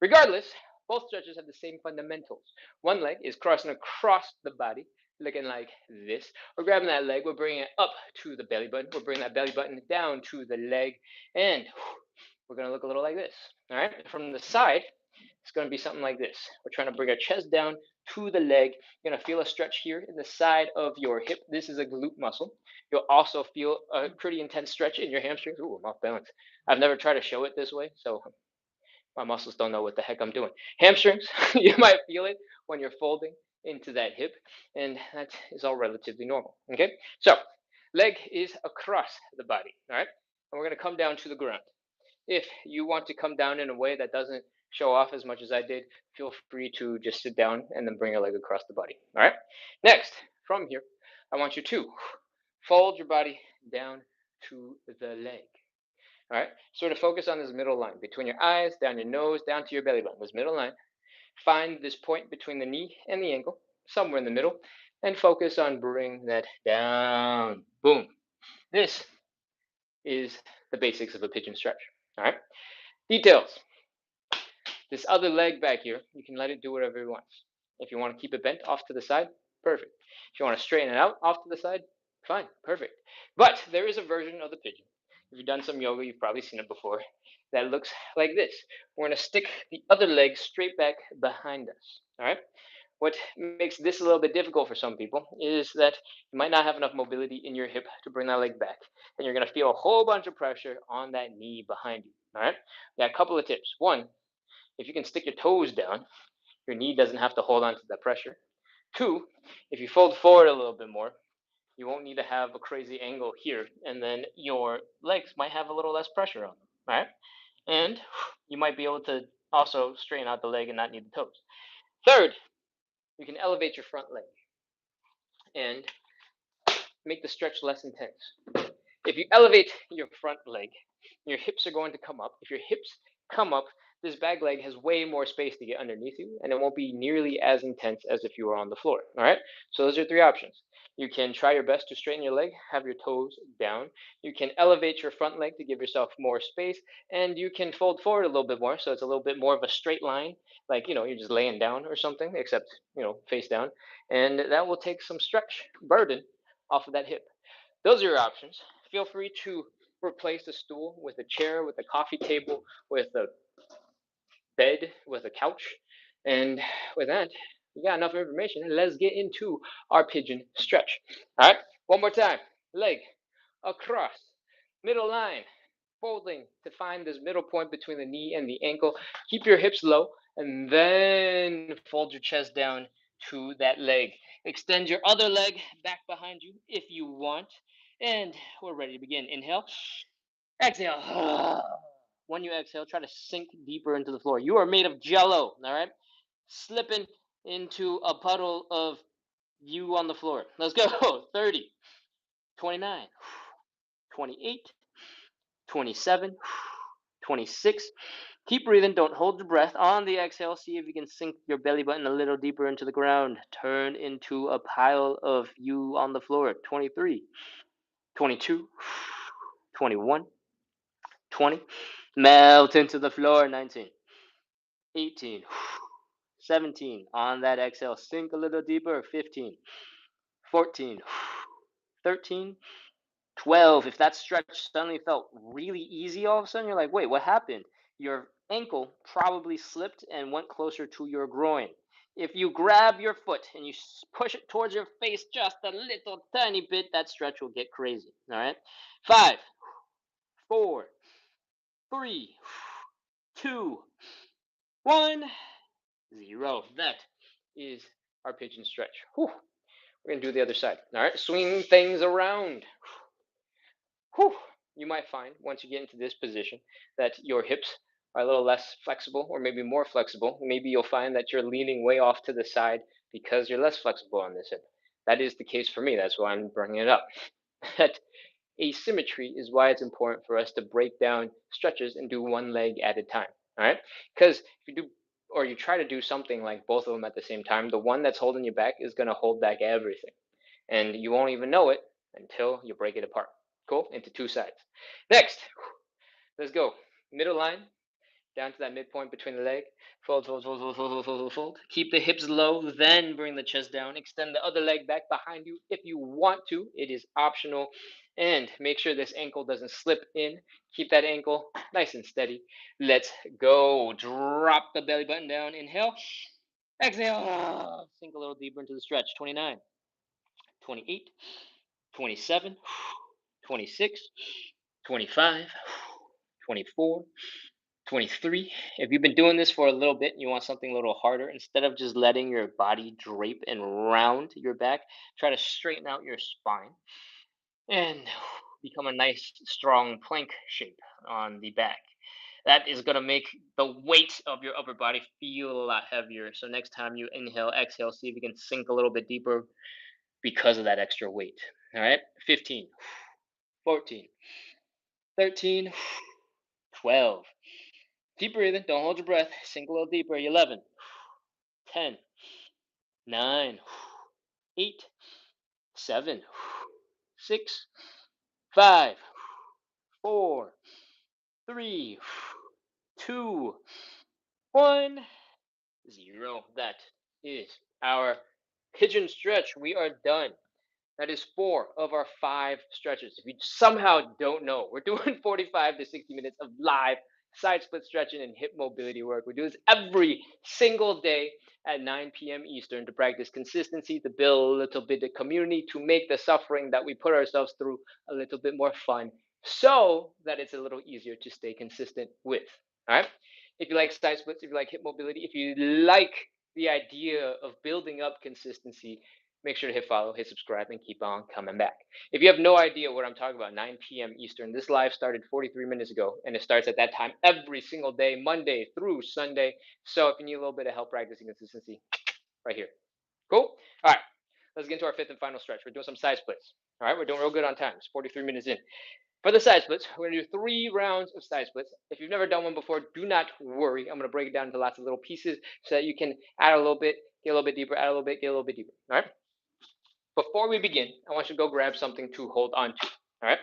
Regardless, both stretches have the same fundamentals. One leg is crossing across the body, looking like this. We're grabbing that leg, we're bringing it up to the belly button, we're bringing that belly button down to the leg, and we're going to look a little like this. All right, from the side, it's going to be something like this. We're trying to bring our chest down to the leg. You're going to feel a stretch here in the side of your hip. This is a glute muscle. You'll also feel a pretty intense stretch in your hamstrings. Ooh, I'm off balance. I've never tried to show it this way, so my muscles don't know what the heck I'm doing. Hamstrings, you might feel it when you're folding into that hip, and that is all relatively normal. Okay, so leg is across the body. All right, and we're going to come down to the ground. If you want to come down in a way that doesn't show off as much as I did, feel free to just sit down and then bring your leg across the body. All right, next, from here, I want you to fold your body down to the leg. All right, sort of focus on this middle line between your eyes, down your nose, down to your belly button. This middle line. Find this point between the knee and the ankle, somewhere in the middle, and focus on bringing that down. Boom. This is the basics of a pigeon stretch. All right. Details. This other leg back here, you can let it do whatever it wants. If you want to keep it bent off to the side, perfect. If you want to straighten it out off to the side, fine, perfect. But there is a version of the pigeon. If you've done some yoga, you've probably seen it before. That looks like this. We're going to stick the other leg straight back behind us. All right. What makes this a little bit difficult for some people is that you might not have enough mobility in your hip to bring that leg back, and you're going to feel a whole bunch of pressure on that knee behind you. All right. Got a couple of tips. One, if you can stick your toes down, your knee doesn't have to hold on to that pressure. Two, if you fold forward a little bit more, you won't need to have a crazy angle here, and then your legs might have a little less pressure on them, right? And you might be able to also straighten out the leg and not need the toes. Third, you can elevate your front leg and make the stretch less intense. If you elevate your front leg, your hips are going to come up. If your hips come up, this back leg has way more space to get underneath you, and it won't be nearly as intense as if you were on the floor. All right. So those are three options. You can try your best to straighten your leg, have your toes down. You can elevate your front leg to give yourself more space, and you can fold forward a little bit more, so it's a little bit more of a straight line, like you're just laying down or something, except face down, and that will take some stretch burden off of that hip. Those are your options. Feel free to replace a stool with a chair, with a coffee table, with a bed, with a couch. And with that, you got enough information. Let's get into our pigeon stretch. All right, one more time. Leg across, middle line, folding to find this middle point between the knee and the ankle. Keep your hips low, and then fold your chest down to that leg. Extend your other leg back behind you if you want. And we're ready to begin. Inhale, exhale. When you exhale, try to sink deeper into the floor. You are made of jello, all right? Slipping into a puddle of you on the floor. Let's go. 30, 29, 28, 27, 26. Keep breathing. Don't hold your breath. On the exhale, see if you can sink your belly button a little deeper into the ground. Turn into a pile of you on the floor. 23, 22, 21, 20. Melt into the floor. 19, 18, 17. On that exhale, sink a little deeper. 15, 14, 13, 12. If that stretch suddenly felt really easy all of a sudden, you're like, wait, what happened? Your ankle probably slipped and went closer to your groin. If you grab your foot and you push it towards your face just a little tiny bit, that stretch will get crazy. All right. 5, 4, 3, 2, 1, 0. That is our pigeon stretch. Whew. We're gonna do the other side. All right, swing things around. Whew. You might find once you get into this position that your hips are a little less flexible or maybe more flexible. Maybe you'll find that you're leaning way off to the side because you're less flexible on this hip. That is the case for me. That's why I'm bringing it up. That asymmetry is why it's important for us to break down stretches and do one leg at a time. All right, because if you do or you try to do something like both of them at the same time, the one that's holding you back is going to hold back everything, and you won't even know it until you break it apart. Cool, into two sides. Next, let's go. Middle line, down to that midpoint between the leg. Fold, fold, fold, fold, fold, fold, fold, fold. Keep the hips low, then bring the chest down. Extend the other leg back behind you if you want to. It is optional. And make sure this ankle doesn't slip in. Keep that ankle nice and steady. Let's go. Drop the belly button down. Inhale. Exhale. Sink a little deeper into the stretch. 29, 28, 27, 26, 25, 24, 23. If you've been doing this for a little bit and you want something a little harder, instead of just letting your body drape and round your back, try to straighten out your spine and become a nice, strong plank shape on the back. That is going to make the weight of your upper body feel a lot heavier. So next time you inhale, exhale, see if you can sink a little bit deeper because of that extra weight. All right, 15, 14, 13, 12. Keep breathing. Don't hold your breath. Sink a little deeper. 11, 10, 9, 8, 7, 6, 5, 4, 3, 2, 1, 0. That is our pigeon stretch. We are done. That is 4 of our 5 stretches. If you somehow don't know, we're doing 45 to 60 minutes of live side split stretching and hip mobility work. We do this every single day at 9 p.m. Eastern to practice consistency, to build a little bit of community, to make the suffering that we put ourselves through a little bit more fun so that it's a little easier to stay consistent with. All right. If you like side splits, if you like hip mobility, if you like the idea of building up consistency, make sure to hit follow, hit subscribe, and keep on coming back. If you have no idea what I'm talking about, 9 p.m. Eastern, this live started 43 minutes ago, and it starts at that time every single day, Monday through Sunday. So if you need a little bit of help practicing consistency, right here. Cool? All right, let's get into our fifth and final stretch. We're doing some side splits. All right, we're doing real good on time. It's 43 minutes in. For the side splits, we're going to do 3 rounds of side splits. If you've never done one before, do not worry. I'm going to break it down into lots of little pieces so that you can add a little bit, get a little bit deeper, add a little bit, get a little bit deeper. All right? Before we begin, I want you to go grab something to hold on to. All right?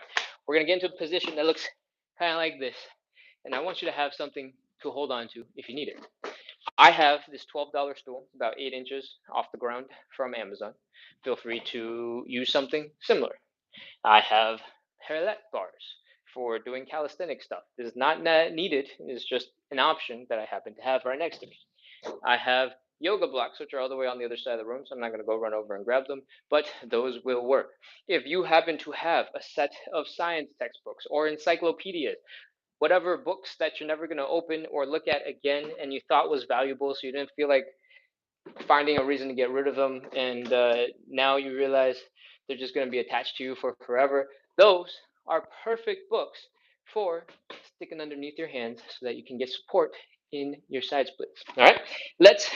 We're going to get into a position that looks kind of like this. And I want you to have something to hold on to if you need it. I have this $12 stool, about 8 inches off the ground from Amazon. Feel free to use something similar. I have parallel bars for doing calisthenic stuff. This is not needed. It's just an option that I happen to have right next to me. I have yoga blocks, which are all the way on the other side of the room, so I'm not going to go run over and grab them, but those will work. If you happen to have a set of science textbooks or encyclopedias, whatever books that you're never going to open or look at again and you thought was valuable, so you didn't feel like finding a reason to get rid of them, and now you realize they're just going to be attached to you for forever, those are perfect books for sticking underneath your hands so that you can get support in your side splits. All right, let's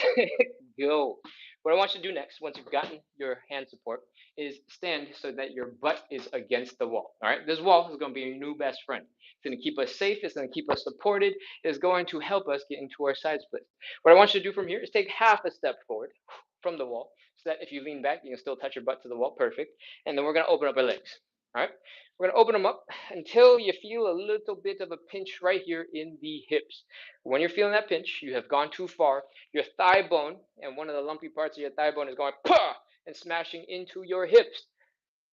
go. What I want you to do next, once you've gotten your hand support, is stand so that your butt is against the wall. All right, this wall is going to be your new best friend. It's going to keep us safe. It's going to keep us supported. It's going to help us get into our side splits. What I want you to do from here is take half a step forward from the wall so that if you lean back, you can still touch your butt to the wall. Perfect. And then we're going to open up our legs. All right. We're going to open them up until you feel a little bit of a pinch right here in the hips. When you're feeling that pinch, you have gone too far. Your thigh bone and one of the lumpy parts of your thigh bone is going pah and smashing into your hips.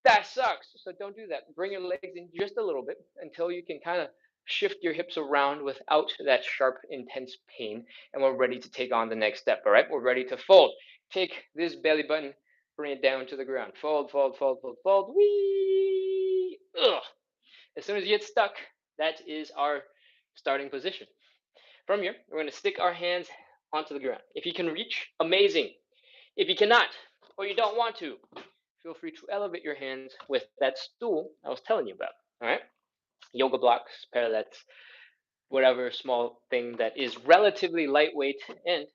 That sucks. So don't do that. Bring your legs in just a little bit until you can kind of shift your hips around without that sharp, intense pain. And we're ready to take on the next step. All right. We're ready to fold. Take this belly button, bring it down to the ground. Fold, fold, fold, fold, fold. Whee! Ugh. As soon as you get stuck, that is our starting position. From here, we're going to stick our hands onto the ground. If you can reach, amazing. If you cannot, or you don't want to, feel free to elevate your hands with that stool I was telling you about. All right, yoga blocks, parallettes, whatever small thing that is relatively lightweight and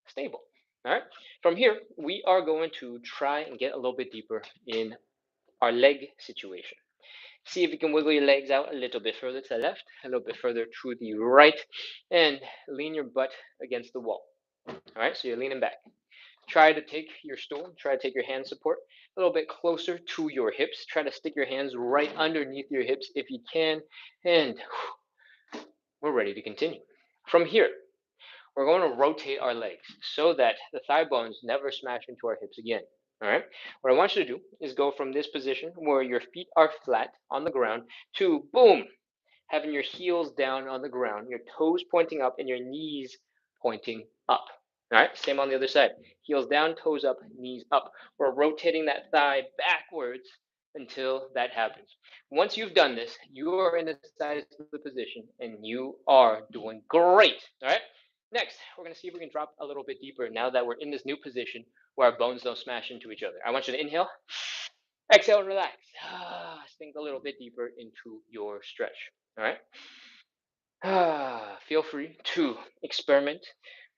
stable. All right, from here, we are going to try and get a little bit deeper in our leg situation. See if you can wiggle your legs out a little bit further to the left, a little bit further to the right, and lean your butt against the wall. All right, so you're leaning back. Try to take your stool, try to take your hand support a little bit closer to your hips. Try to stick your hands right underneath your hips if you can, and we're ready to continue. From here, we're going to rotate our legs so that the thigh bones never smash into our hips again. All right. What I want you to do is go from this position where your feet are flat on the ground to boom, having your heels down on the ground, your toes pointing up, and your knees pointing up. All right. Same on the other side. Heels down, toes up, knees up. We're rotating that thigh backwards until that happens. Once you've done this, you are in a satisfied position and you are doing great. All right. Next, we're going to see if we can drop a little bit deeper now that we're in this new position where our bones don't smash into each other. I want you to inhale, exhale, and relax. Sink a little bit deeper into your stretch. All right. Feel free to experiment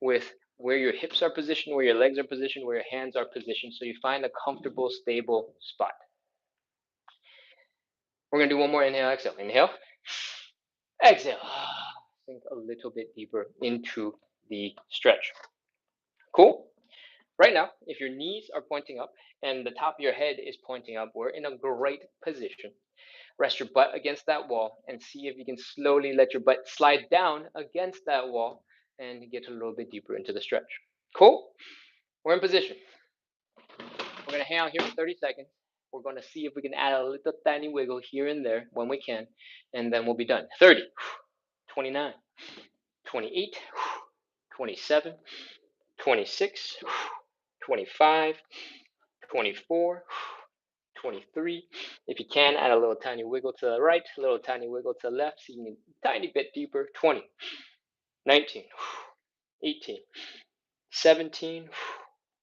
with where your hips are positioned, where your legs are positioned, where your hands are positioned, so you find a comfortable, stable spot. We're going to do one more inhale, exhale. Inhale, exhale. Sink a little bit deeper into the stretch. Cool? Right now, if your knees are pointing up and the top of your head is pointing up, we're in a great position. Rest your butt against that wall and see if you can slowly let your butt slide down against that wall and get a little bit deeper into the stretch. Cool? We're in position. We're going to hang out here for 30 seconds. We're going to see if we can add a little tiny wiggle here and there when we can, and then we'll be done. 30, 29, 28, 27, 26, 25, 24, 23. If you can, add a little tiny wiggle to the right, a little tiny wiggle to the left, so you can get a tiny bit deeper. 20, 19, 18, 17,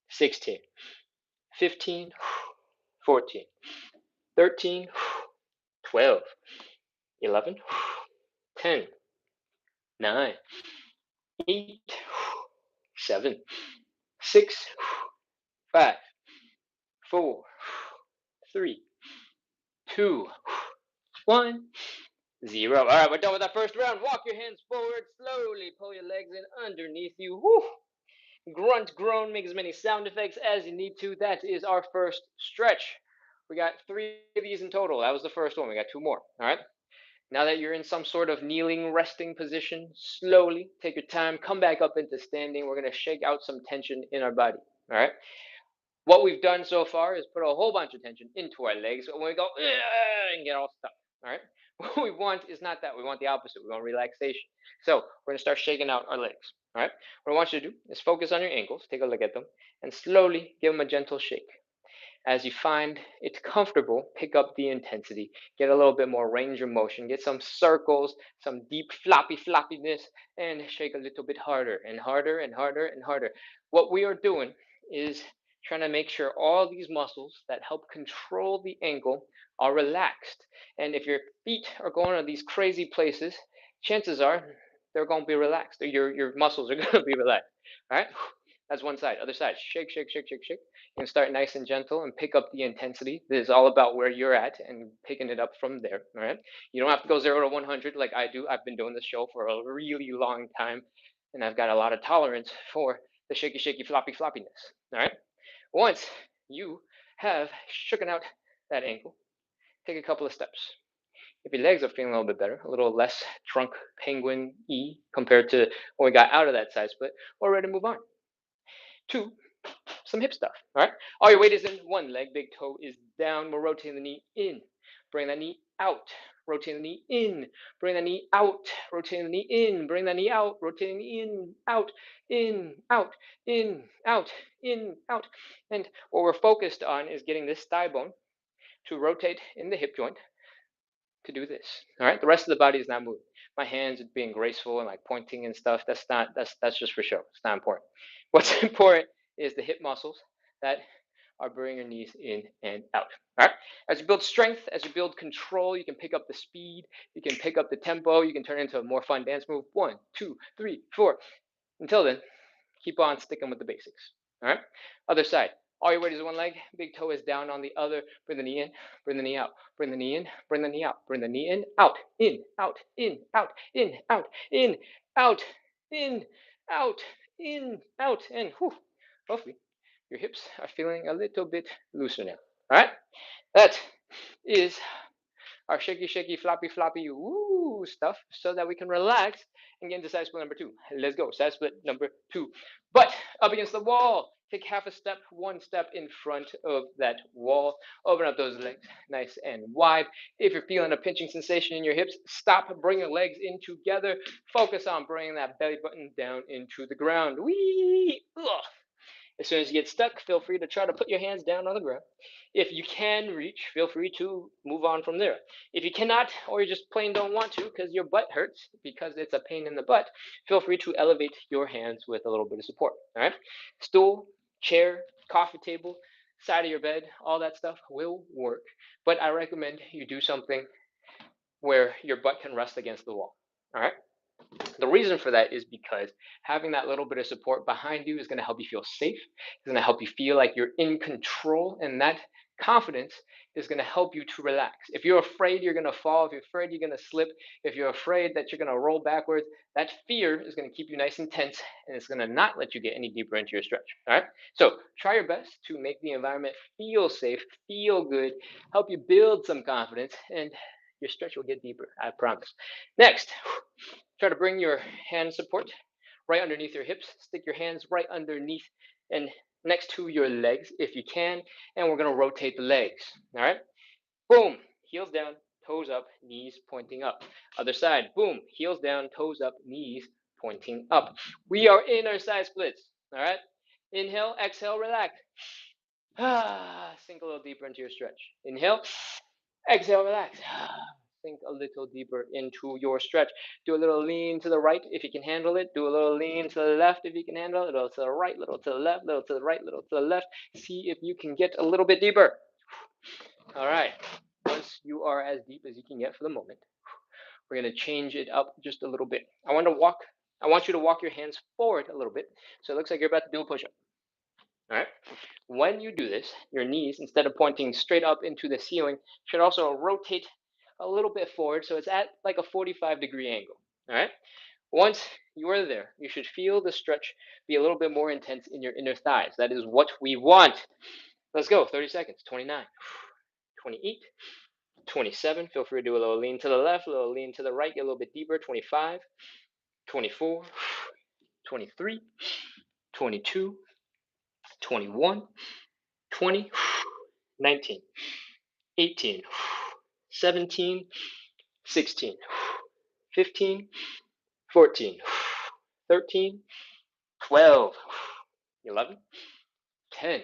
16, 15, 14, 13, 12, 11, 10, 9, 8, 7, 6, 5, 4, 3, 2, 1, 0. All right, we're done with our first round. Walk your hands forward slowly. Pull your legs in underneath you. Woo. Grunt, groan, make as many sound effects as you need to. That is our first stretch. We got 3 of these in total. That was the first one. We got 2 more. All right. Now that you're in some sort of kneeling, resting position, slowly take your time. Come back up into standing. We're going to shake out some tension in our body. All right. What we've done so far is put a whole bunch of tension into our legs. When we go and get all stuck. All right. What we want is not that. We want the opposite. We want relaxation. So we're going to start shaking out our legs. All right. What I want you to do is focus on your ankles. Take a look at them and slowly give them a gentle shake. As you find it's comfortable, pick up the intensity, get a little bit more range of motion, get some circles, some deep floppiness, and shake a little bit harder and harder and harder and harder. What we are doing is trying to make sure all these muscles that help control the ankle are relaxed. And if your feet are going to these crazy places, chances are they're going to be relaxed. Your muscles are going to be relaxed. All right? That's one side. Other side. Shake, shake, shake, shake, shake. And start nice and gentle and pick up the intensity. This is all about where you're at and picking it up from there. All right. You don't have to go 0 to 100 like I do. I've been doing this show for a really long time, and I've got a lot of tolerance for the shaky, shaky, floppiness. All right. Once you have shooken out that ankle, take a couple of steps. If your legs are feeling a little bit better, a little less trunk penguin-y compared to when we got out of that side split, we're ready to move on. 2, some hip stuff. All right. All your weight is in one leg. Big toe is down. We're rotating the knee in. Bring that knee out. Rotating the knee in. Bring that knee out. Rotating the knee in. Bring that knee out. Rotating the knee in, out, in, out, in, out, in, out. And what we're focused on is getting this thigh bone to rotate in the hip joint to do this. All right. The rest of the body is not moving. My hands are being graceful and like pointing and stuff. That's just for show. It's not important. What's important is the hip muscles that are bringing your knees in and out. All right. As you build strength, as you build control, you can pick up the speed, you can pick up the tempo, you can turn it into a more fun dance move. 1, 2, 3, 4. Until then, keep on sticking with the basics. All right. Other side. All your weight is one leg. Big toe is down on the other. Bring the knee in. Bring the knee out. Bring the knee in. Bring the knee out. Bring the knee in. Out. In. Out. In. Out. In. Out. In. Out. In. Out. In. Out. And whew, hopefully your hips are feeling a little bit looser now. All right. That is our shaky, shaky, floppy, floppy, woo stuff so that we can relax and get into side split number 2. Let's go. Side split number 2. Butt up against the wall. Take half a step, one step in front of that wall. Open up those legs nice and wide. If you're feeling a pinching sensation in your hips, stop, bring your legs in together. Focus on bringing that belly button down into the ground. Wee! Ugh. As soon as you get stuck, feel free to try to put your hands down on the ground. If you can reach, feel free to move on from there. If you cannot, or you just plain don't want to because your butt hurts, because it's a pain in the butt, feel free to elevate your hands with a little bit of support. All right? Stool, chair, coffee table, side of your bed, all that stuff will work. But I recommend you do something where your butt can rest against the wall. All right? The reason for that is because having that little bit of support behind you is going to help you feel safe. It's going to help you feel like you're in control, and that confidence is going to help you to relax. If you're afraid you're going to fall, if you're afraid you're going to slip, if you're afraid that you're going to roll backwards, that fear is going to keep you nice and tense, and it's going to not let you get any deeper into your stretch. All right. So try your best to make the environment feel safe, feel good, help you build some confidence, and your stretch will get deeper. I promise. Next, try to bring your hand support right underneath your hips. Stick your hands right underneath and next to your legs if you can. And we're going to rotate the legs. All right. Boom. Heels down, toes up, knees pointing up. Other side. Boom. Heels down, toes up, knees pointing up. We are in our side splits. All right. Inhale, exhale, relax. Sink a little deeper into your stretch. Inhale, exhale, relax. Sink a little deeper into your stretch. Do a little lean to the right if you can handle it. Do a little lean to the left if you can handle it. A little to the right, little to the left, little to the right, little to the left. See if you can get a little bit deeper. All right. Once you are as deep as you can get for the moment, we're going to change it up just a little bit. I want you to walk your hands forward a little bit. So it looks like you're about to do a push-up. All right. When you do this, your knees, instead of pointing straight up into the ceiling, should also rotate a little bit forward. So it's at like a 45-degree angle. All right. Once you are there, you should feel the stretch be a little bit more intense in your inner thighs. That is what we want. Let's go. 30 seconds. 29, 28, 27. Feel free to do a little lean to the left, a little lean to the right, get a little bit deeper. 25, 24, 23, 22, 21, 20, 19, 18, 17, 16, 15, 14, 13, 12, 11, 10,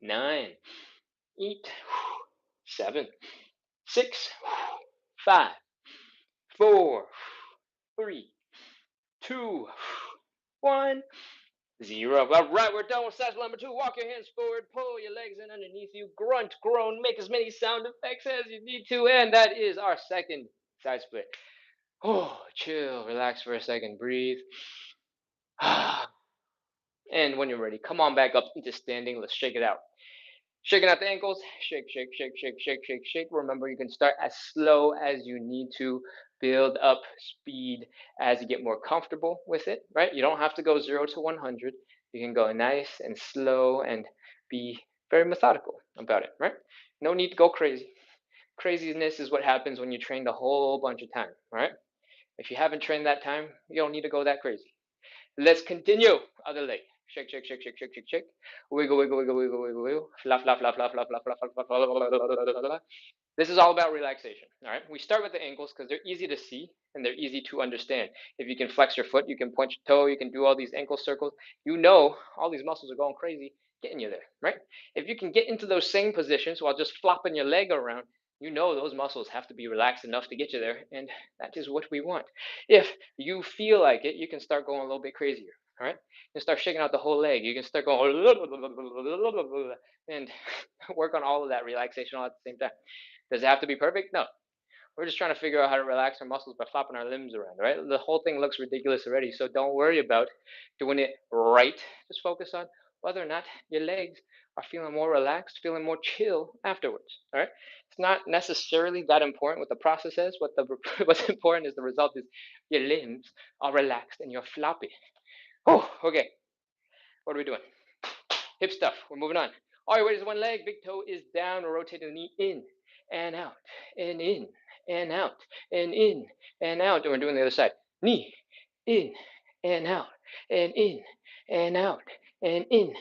9, 8, 7, 6, 5, 4, 3, 2, 1, 0. All right, we're done with side split number 2. Walk your hands forward, pull your legs in underneath you, grunt, groan, make as many sound effects as you need to, and that is our second side split. Oh, chill, relax for a second, breathe. And when you're ready, come on back up into standing. Let's shake it out. Shaking out the ankles, shake, shake, shake, shake, shake, shake, shake. Remember, you can start as slow as you need to, build up speed as you get more comfortable with it, right? You don't have to go 0 to 100. You can go nice and slow and be very methodical about it, right? No need to go crazy. Craziness is what happens when you train a whole bunch of time, right? If you haven't trained that time, you don't need to go that crazy. Let's continue. Other leg. Shake, shake, shake, shake, shake, shake, shake. Wiggle, wiggle, wiggle, wiggle, wiggle, wiggle. Flap, flap, flap, flap, flap, flap, flap, flap, flap, flap. This is all about relaxation. All right. We start with the ankles because they're easy to see and they're easy to understand. If you can flex your foot, you can point your toe, you can do all these ankle circles. You know, all these muscles are going crazy getting you there, right? If you can get into those same positions while just flopping your leg around, you know those muscles have to be relaxed enough to get you there, and that is what we want. If you feel like it, you can start going a little bit crazier. All right, you start shaking out the whole leg. You can start going and work on all of that relaxation all at the same time. Does it have to be perfect? No. We're just trying to figure out how to relax our muscles by flopping our limbs around, right? The whole thing looks ridiculous already, so don't worry about doing it right. Just focus on whether or not your legs are feeling more relaxed, feeling more chill afterwards. All right, it's not necessarily that important what the process is. What's important is the result is your limbs are relaxed and you're floppy. Oh, okay. What are we doing? Hip stuff. We're moving on. All right, weight is one leg. Big toe is down. We're rotating the knee in and out and in and out and in and out. And we're doing the other side. Knee in and out and in and out and in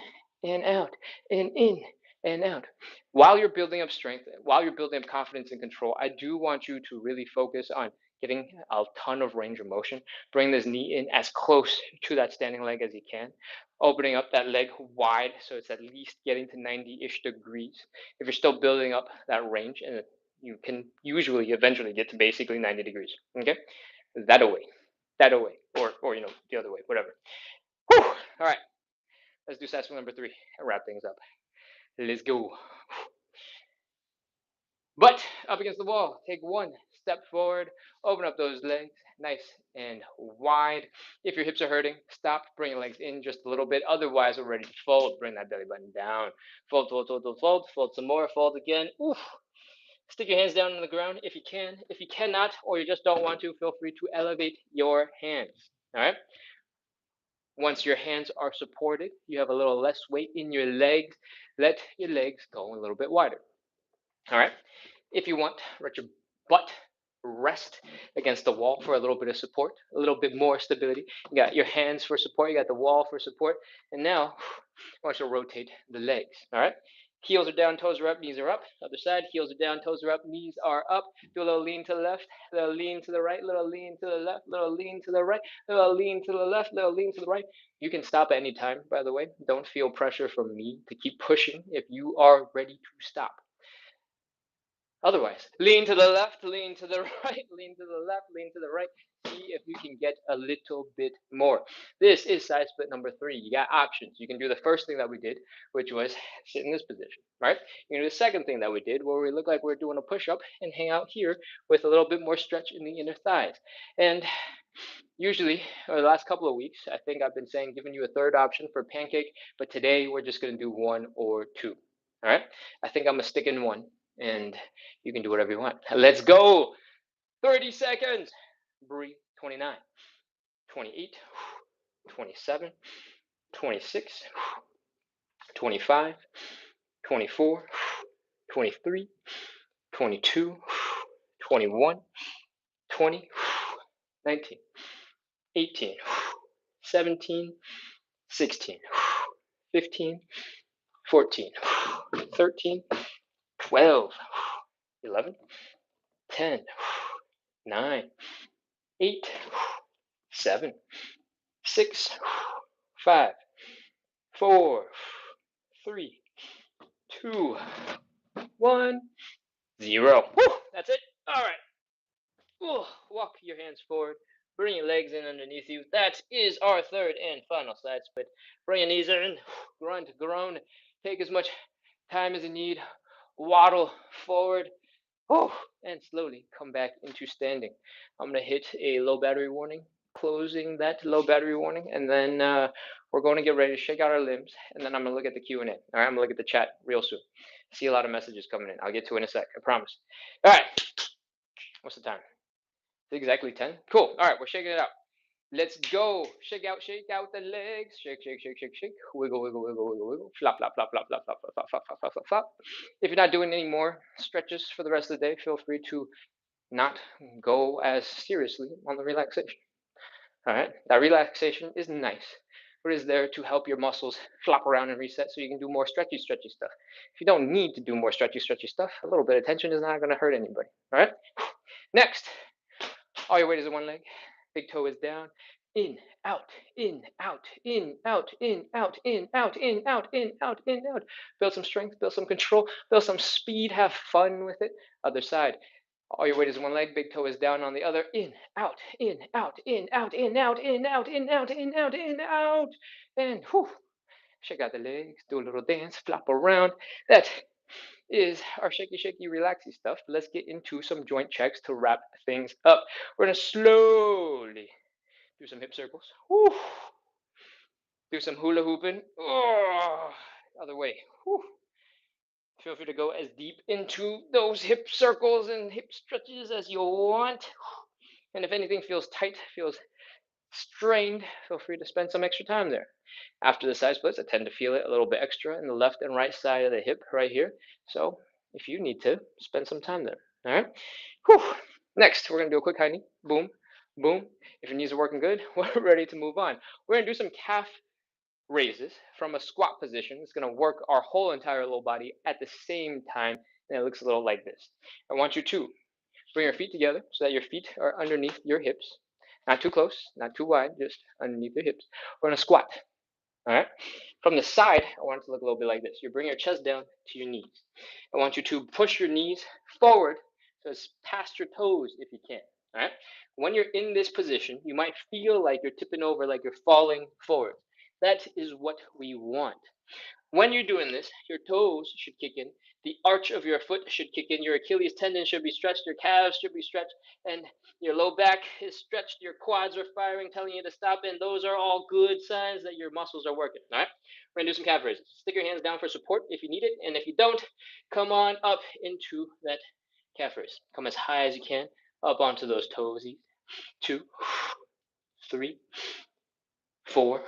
and out and in and out. While you're building up strength, while you're building up confidence and control, I do want you to really focus on getting a ton of range of motion. Bring this knee in as close to that standing leg as you can, opening up that leg wide so it's at least getting to 90-ish degrees. If you're still building up that range, and you can usually eventually get to basically 90 degrees. Okay, that away, or the other way, whatever. Whew. All right, let's do side swing number 3 and wrap things up. Let's go. Butt up against the wall. Take one step forward. Open up those legs nice and wide. If your hips are hurting, stop. Bring your legs in just a little bit. Otherwise, we're ready to fold. Bring that belly button down. Fold, fold, fold, fold, fold. Fold some more. Fold again. Oof. Stick your hands down on the ground if you can. If you cannot, or you just don't want to, feel free to elevate your hands. All right? Once your hands are supported, you have a little less weight in your legs. Let your legs go a little bit wider. All right? If you want, let your butt rest against the wall for a little bit of support, a little bit more stability. You got your hands for support, you got the wall for support, and now I want you to rotate the legs. All right, heels are down, toes are up, knees are up. Other side, heels are down, toes are up, knees are up. Do a little lean to the left, little lean to the right, little lean to the left, little lean to the right, little lean to the left, little lean to the right. You can stop at any time, by the way. Don't feel pressure from me to keep pushing if you are ready to stop. Otherwise, lean to the left, lean to the right, lean to the left, lean to the right. See if you can get a little bit more. This is side split number 3. You got options. You can do the first thing that we did, which was sit in this position, right? You can do the second thing that we did, where we look like we're doing a push-up and hang out here with a little bit more stretch in the inner thighs. And usually, over the last couple of weeks, I think I've been saying giving you a third option for pancake, but today we're just going to do 1 or 2. All right? I think I'm going to stick in 1, and you can do whatever you want. Let's go. 30 seconds. Breathe. 29, 28, 27, 26, 25, 24, 23, 22, 21, 20, 19, 18, 17, 16, 15, 14, 13, 12, 11, 10, 9, 8, 7, 6, 5, 4, 3, 2, 1, 0. Woo, that's it. All right. Ooh, walk your hands forward. Bring your legs in underneath you. That is our third and final side split. Bring your knees in. Groin to groin. Take as much time as you need. Waddle forward. Oh, and slowly come back into standing. I'm going to hit a low battery warning, closing that low battery warning, and then we're going to get ready to shake out our limbs, and then I'm going to look at the Q&A. All right, I'm going to look at the chat real soon. I see a lot of messages coming in. I'll get to it in a sec, I promise. All right, what's the time? It's exactly 10. Cool. All right, we're shaking it out. Let's go. Shake out the legs. Shake, shake, shake, shake, shake. Wiggle, wiggle, wiggle, wiggle, wiggle. Flop, flop, flop, flop, flop, flop, flop, flop, flop, flop, flop, flop. If you're not doing any more stretches for the rest of the day, feel free to not go as seriously on the relaxation. All right, that relaxation is nice, but is there to help your muscles flop around and reset so you can do more stretchy stuff. If you don't need to do more stretchy stuff, a little bit of tension is not going to hurt anybody. All right, next, all your weight is in one leg. Big toe is down. In, out, in, out, in, out, in, out, in, out, in, out, in, out, in, out. Build some strength, build some control, build some speed, have fun with it. Other side. All your weight is one leg, big toe is down on the other. In, out, in, out, in, out, in, out, in, out, in, out, in, out, in, out. And whew, shake out the legs, do a little dance, flop around. That is our shaky, shaky, relaxy stuff. Let's get into some joint checks to wrap things up. We're gonna slowly do some hip circles. Whew. Do some hula hooping. Oh, other way. Whew. Feel free to go as deep into those hip circles and hip stretches as you want. And if anything feels tight, feels strained, feel free to spend some extra time there. After the side splits, I tend to feel it a little bit extra in the left and right side of the hip right here. So if you need to, spend some time there. All right. Whew. Next, we're going to do a quick high knee. Boom, boom. If your knees are working good, we're ready to move on. We're going to do some calf raises from a squat position. It's going to work our whole entire low body at the same time. And it looks a little like this. I want you to bring your feet together so that your feet are underneath your hips. Not too close, not too wide, just underneath your hips. We're going to squat. All right. From the side, I want it to look a little bit like this. You bring your chest down to your knees. I want you to push your knees forward, so it's past your toes if you can. All right. When you're in this position, you might feel like you're tipping over, like you're falling forward. That is what we want. When you're doing this, your toes should kick in, the arch of your foot should kick in, your Achilles tendon should be stretched, your calves should be stretched, and your low back is stretched, your quads are firing, telling you to stop, and those are all good signs that your muscles are working. All right, we're gonna do some calf raises. Stick your hands down for support if you need it, and if you don't, come on up into that calf raise. Come as high as you can up onto those toesies. 2, 3, 4,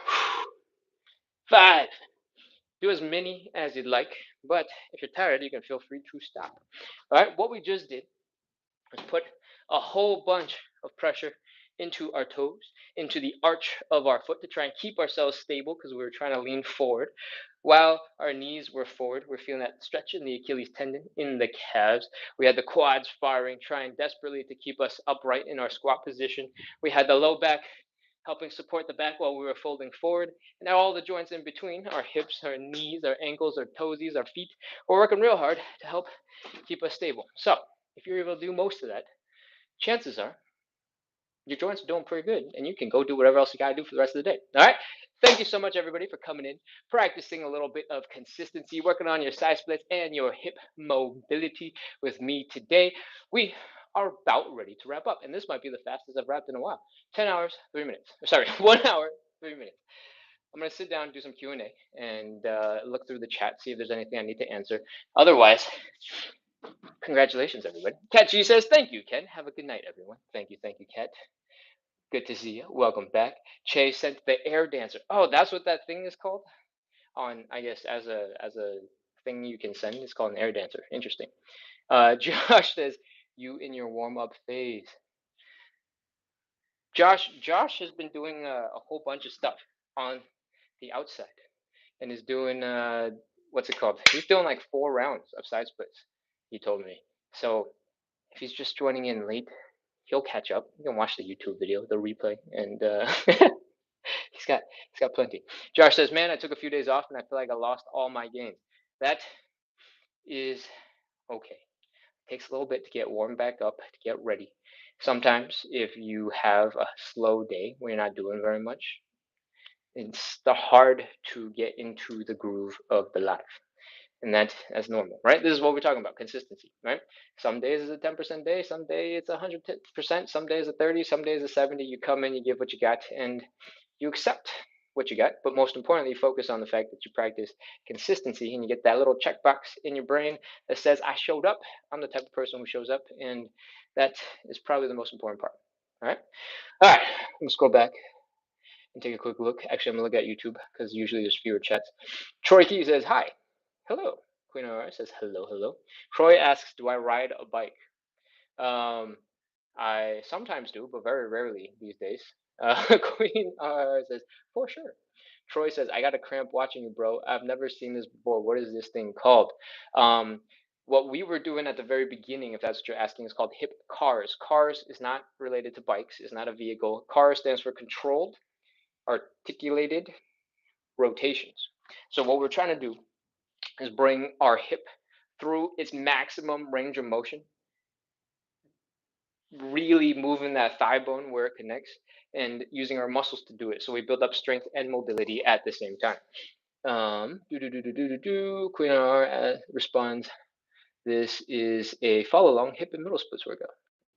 5. Do as many as you'd like, but if you're tired, you can feel free to stop. All right, what we just did was put a whole bunch of pressure into our toes, into the arch of our foot to try and keep ourselves stable because we were trying to lean forward. While our knees were forward, we're feeling that stretch in the Achilles tendon, in the calves. We had the quads firing, trying desperately to keep us upright in our squat position. We had the low back helping support the back while we were folding forward. And now all the joints in between, our hips, our knees, our ankles, our toesies, our feet, we're working real hard to help keep us stable. So if you're able to do most of that, chances are your joints are doing pretty good, and you can go do whatever else you gotta do for the rest of the day. All right. Thank you so much, everybody, for coming in, practicing a little bit of consistency, working on your side splits and your hip mobility with me today. We are about ready to wrap up, and this might be the fastest I've wrapped in a while. 10 hours, 3 minutes. Sorry, 1 hour, 3 minutes. I'm gonna sit down and do some Q&A and look through the chat, see if there's anything I need to answer. Otherwise, congratulations, everybody. Kat G says, thank you, Ken. Have a good night, everyone. Thank you, Kat. Good to see you. Welcome back. Che sent the air dancer. Oh, that's what that thing is called? On, I guess, as a thing you can send. It's called an air dancer. Interesting. Josh says, you in your warm-up phase. Josh has been doing a whole bunch of stuff on the outside and is doing what's it called? He's doing like 4 rounds of side splits, he told me. So if he's just joining in late, he'll catch up. You can watch the YouTube video, the replay, and he's got plenty. Josh says, "Man, I took a few days off and I feel like I lost all my gains." That is okay. It takes a little bit to get warmed back up, to get ready. Sometimes if you have a slow day where you're not doing very much, it's hard to get into the groove of the life. And that's normal, right? This is what we're talking about, consistency, right? Some days is a 10% day, some day it's 100%, some days a 30, some days a 70. You come in, you give what you got, and you accept what you got. But most importantly, focus on the fact that you practice consistency and you get that little checkbox in your brain that says, I showed up. I'm the type of person who shows up, and that is probably the most important part. All right. All right. Let's go back and take a quick look. Actually, I'm gonna look at YouTube because usually there's fewer chats. Troy Key says hi. Hello. Queen R says hello, hello. Troy asks, do I ride a bike? I sometimes do, but very rarely these days. Queen R says, for sure. Troy says, I got a cramp watching you, bro. I've never seen this before. What is this thing called? What we were doing at the very beginning, if that's what you're asking, is called hip CARS. CARS is not related to bikes, it's not a vehicle. CARS stands for controlled articulated rotations. So what we're trying to do is bring our hip through its maximum range of motion really moving that thigh bone where it connects and using our muscles to do it. So we build up strength and mobility at the same time. Queen R responds, this is a follow along hip and middle splits workout.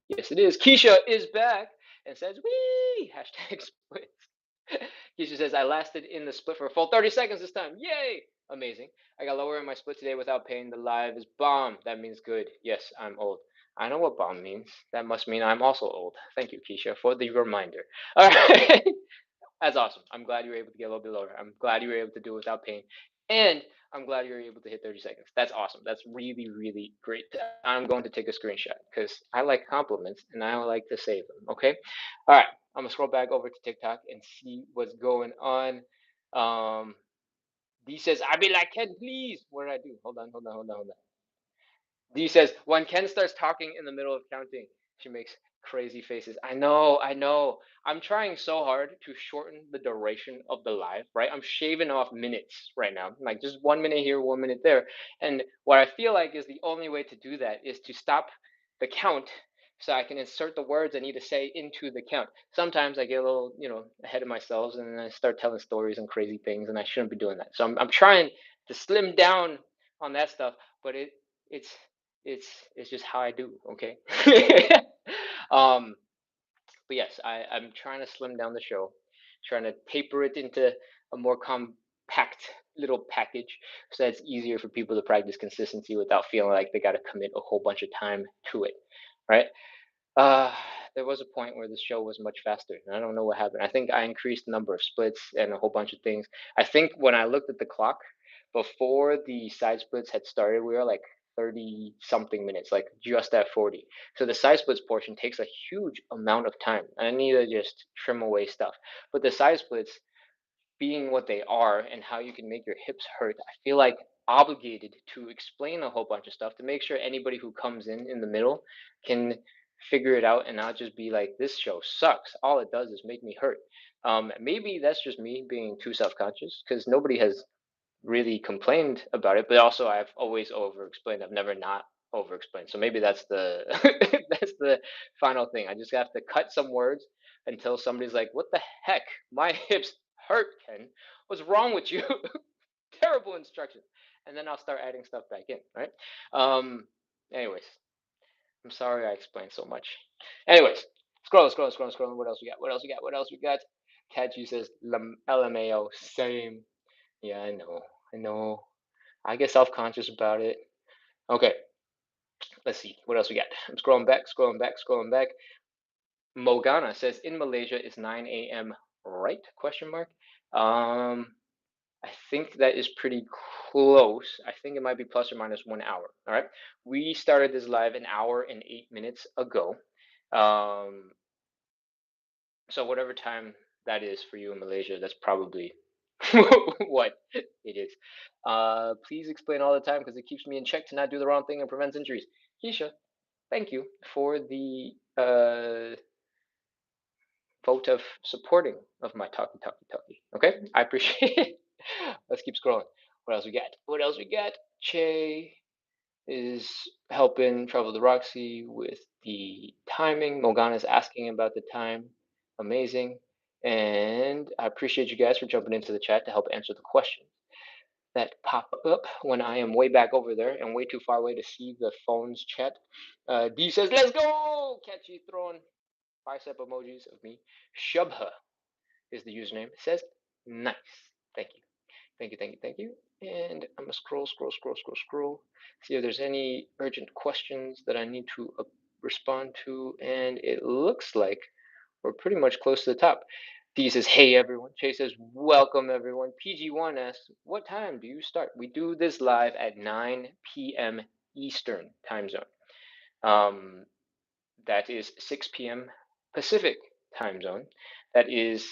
Yes, it is. Keisha is back and says, wee! Hashtag splits. Keisha says, I lasted in the split for a full 30 seconds this time. Yay! Amazing. I got lower in my split today without pain. The live is bomb. That means good. Yes, I'm old. I know what bomb means. That must mean I'm also old. Thank you, Keisha, for the reminder. All right. That's awesome. I'm glad you were able to get a little bit lower. I'm glad you were able to do it without pain. And I'm glad you were able to hit 30 seconds. That's awesome. That's really, really great. I'm going to take a screenshot because I like compliments and I like to save them. Okay. All right. I'm going to scroll back over to TikTok and see what's going on. Um, D says, I be like, Ken, please. What did I do? Hold on. D says, when Ken starts talking in the middle of counting, she makes crazy faces. I know. I'm trying so hard to shorten the duration of the live, right? I'm shaving off minutes right now, like just 1 minute here, 1 minute there. And what I feel like is the only way to do that is to stop the count so I can insert the words I need to say into the count. Sometimes I get a little, ahead of myself and then I start telling stories and crazy things, and I shouldn't be doing that. So I'm trying to slim down on that stuff, but it's it's it's just how I do. Okay. um, but yes, I'm trying to slim down the show, trying to taper it into a more compact little package so that it's easier for people to practice consistency without feeling like they got to commit a whole bunch of time to it, right? Uh, there was a point where the show was much faster, and I don't know what happened. I think I increased the number of splits and a whole bunch of things. I think when I looked at the clock before the side splits had started, we were like 30 something minutes, like just at 40. So the side splits portion takes a huge amount of time. I need to just trim away stuff. But the side splits being what they are and how you can make your hips hurt, I feel like obligated to explain a whole bunch of stuff to make sure anybody who comes in the middle can figure it out and not just be like, this show sucks. All it does is make me hurt. Maybe that's just me being too self conscious because nobody has really complained about it, but also I've always over explained. I've never not over explained. So maybe that's the that's the final thing. I just have to cut some words until somebody's like, "What the heck? My hips hurt, Ken. What's wrong with you?" Terrible instructions. And then I'll start adding stuff back in, right? Um anyways, I'm sorry I explained so much. Anyways, scrolling. What else we got? What else we got? Kachi says LMAO, same. Yeah, I know. I get self conscious about it. Okay, let's see. What else we got? I'm scrolling back. Mogana says in Malaysia it's 9 a.m. right? Question mark. I think that is pretty close. I think it might be plus or minus 1 hour. All right. We started this live an hour and 8 minutes ago. Um, so whatever time that is for you in Malaysia, that's probably what it is. Please explain all the time because it keeps me in check to not do the wrong thing and prevents injuries. Keisha, thank you for the vote of supporting of my talkie. Okay, I appreciate it. Let's keep scrolling. What else we got? Che is helping Travel the Roxy with the timing. Morgana's asking about the time. Amazing. And I appreciate you guys for jumping into the chat to help answer the questions that pop up when I am way back over there and way too far away to see the phone's chat. D says, let's go! Catchy throwing bicep emojis of me. Shubha is the username. It says, nice. Thank you. Thank you. And I'm gonna scroll. See if there's any urgent questions that I need to respond to. And it looks like we're pretty much close to the top. D says, hey everyone. Chase says, welcome everyone. PG1 asks, what time do you start? We do this live at 9 p.m. Eastern time zone. That is 6 p.m. Pacific time zone. That is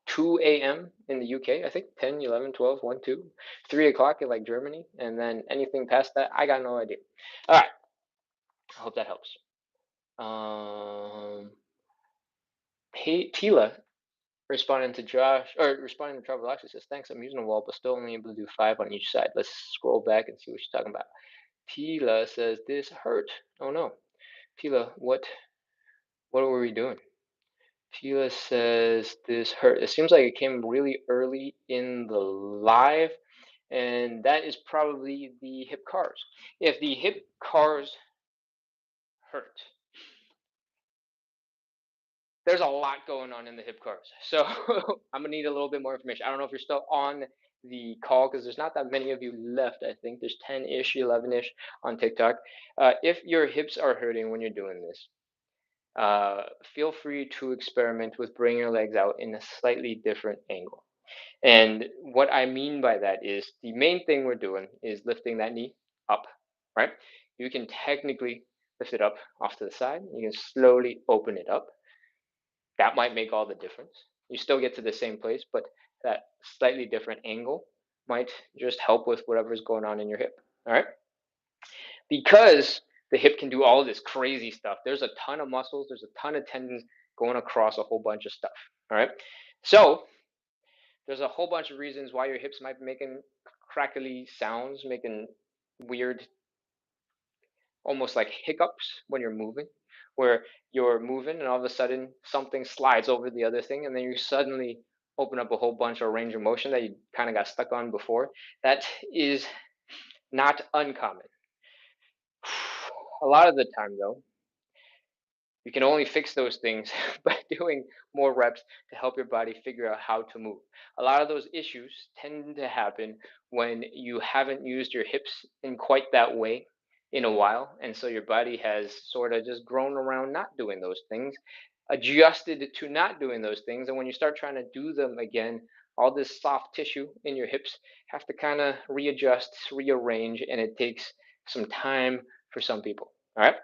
2 a.m. in the UK, I think 10, 11, 12, 1, 2, 3 o'clock in like Germany, and then anything past that, I got no idea. All right, I hope that helps. Tila responding to Travel Access says, thanks, I'm using a wall, but still only able to do 5 on each side. Let's scroll back and see what she's talking about. Tila says this hurt. Oh no. Tila, what were we doing? Tila says this hurt. It seems like it came really early in the live, and that is probably the hip cars. If the hip cars hurt, there's a lot going on in the hip cars. So I'm gonna need a little bit more information. I don't know if you're still on the call because there's not that many of you left. I think there's 10-ish, 11-ish on TikTok. If your hips are hurting when you're doing this, uh, feel free to experiment with bringing your legs out in a slightly different angle. And what I mean by that is the main thing we're doing is lifting that knee up, right? You can technically lift it up off to the side. You can slowly open it up. That might make all the difference. You still get to the same place, but that slightly different angle might just help with whatever's going on in your hip. All right. Because the hip can do all this crazy stuff. There's a ton of muscles, there's a ton of tendons going across a whole bunch of stuff. All right. So there's a whole bunch of reasons why your hips might be making crackly sounds, making weird, almost like hiccups when you're moving, where you're moving and all of a sudden something slides over the other thing, and then you suddenly open up a whole bunch of range of motion that you kind of got stuck on before. That is not uncommon. A lot of the time, though, you can only fix those things by doing more reps to help your body figure out how to move. A lot of those issues tend to happen when you haven't used your hips in quite that way in a while. And so your body has sort of just grown around not doing those things, adjusted to not doing those things. And when you start trying to do them again, all this soft tissue in your hips have to kind of readjust, rearrange, and it takes some time for some people. All right.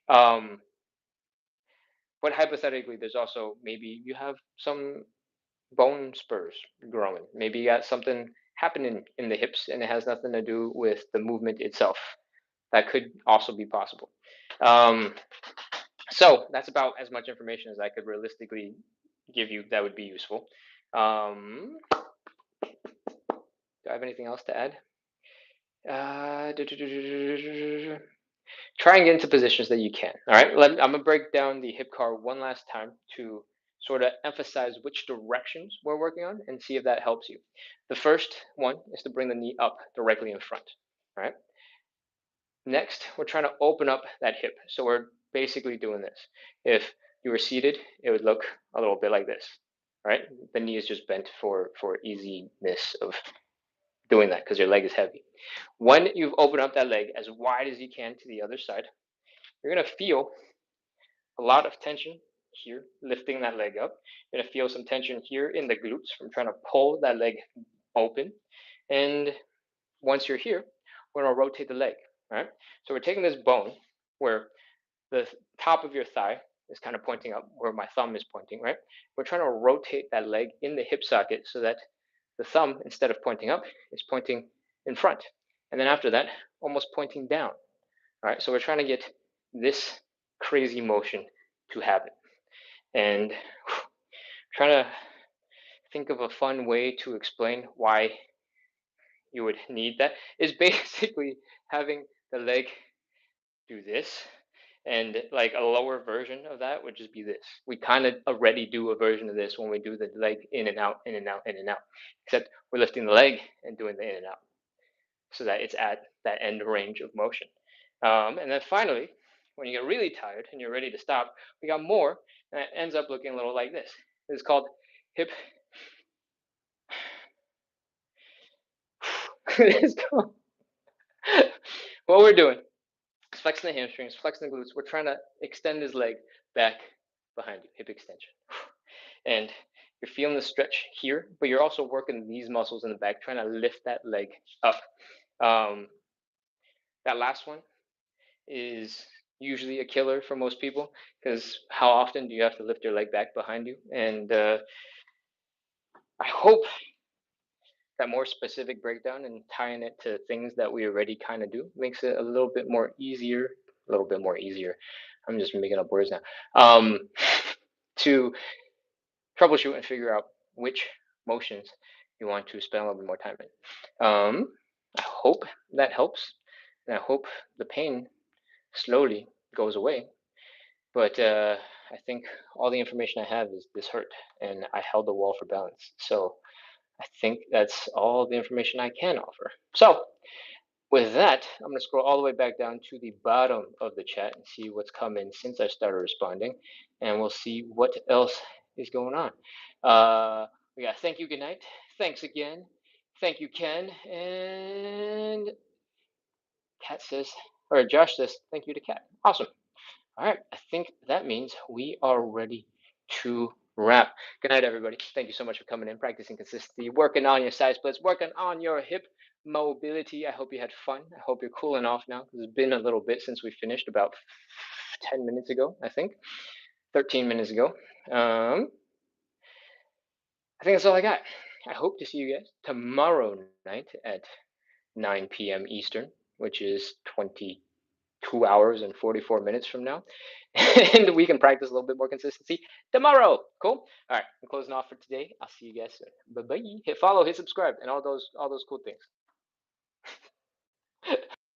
Um, but hypothetically, there's also maybe you have some bone spurs growing. Maybe you got something happening in the hips and it has nothing to do with the movement itself. That could also be possible. Um, so that's about as much information as I could realistically give you that would be useful. Do I have anything else to add? Uh, Try and get into positions that you can. All right, I'm going to break down the hip car one last time to sort of emphasize which directions we're working on and see if that helps you. The first one is to bring the knee up directly in front. All right. Next, we're trying to open up that hip. So we're basically doing this. If you were seated, it would look a little bit like this. All right. The knee is just bent for easiness of doing that because your leg is heavy. When you've opened up that leg as wide as you can to the other side, you're going to feel a lot of tension here, lifting that leg up. You're going to feel some tension here in the glutes from trying to pull that leg open. And once you're here, we're going to rotate the leg. All right. So we're taking this bone where the top of your thigh is kind of pointing up, where my thumb is pointing, right? We're trying to rotate that leg in the hip socket so that the thumb, instead of pointing up, is pointing in front. And then after that, almost pointing down. All right. So we're trying to get this crazy motion to happen. And trying to think of a fun way to explain why you would need that is basically having the leg do this, and like a lower version of that would just be this. We kind of already do a version of this when we do the leg in and out, in and out, in and out, except we're lifting the leg and doing the in and out so that it's at that end range of motion. And then finally, when you get really tired and you're ready to stop, we got more, and it ends up looking a little like this. It's called hip. It's called, what we're doing is flexing the hamstrings, flexing the glutes. We're trying to extend his leg back behind you, hip extension. And you're feeling the stretch here, but you're also working these muscles in the back, trying to lift that leg up. Um, that last one is usually a killer for most people because how often do you have to lift your leg back behind you? And I hope that more specific breakdown and tying it to things that we already kind of do makes it a little bit more easier. A little bit more easier. I'm just making up words now. To troubleshoot and figure out which motions you want to spend a little bit more time in. I hope that helps. and I hope the pain slowly goes away. But I think all the information I have is this hurt, and I held the wall for balance. So I think that's all the information I can offer. So with that, I'm going to scroll all the way back down to the bottom of the chat and see what's come in since I started responding, and we'll see what else is going on. We got thank you, good night, thanks again, thank you, Ken, and Kat says, or Josh says, thank you to Kat. Awesome. All right, I think that means we are ready to wrap. Good night, everybody. Thank you so much for coming in, practicing consistency, working on your side splits, working on your hip mobility. I hope you had fun. I hope you're cooling off now because it's been a little bit since we finished, about 10 minutes ago, I think, 13 minutes ago. I think that's all I got. I hope to see you guys tomorrow night at 9 p.m. Eastern, which is 2 hours and 44 minutes from now. And we can practice a little bit more consistency tomorrow. Cool. All right, I'm closing off for today. I'll see you guys soon. Bye bye. Hit follow, hit subscribe, and all those cool things.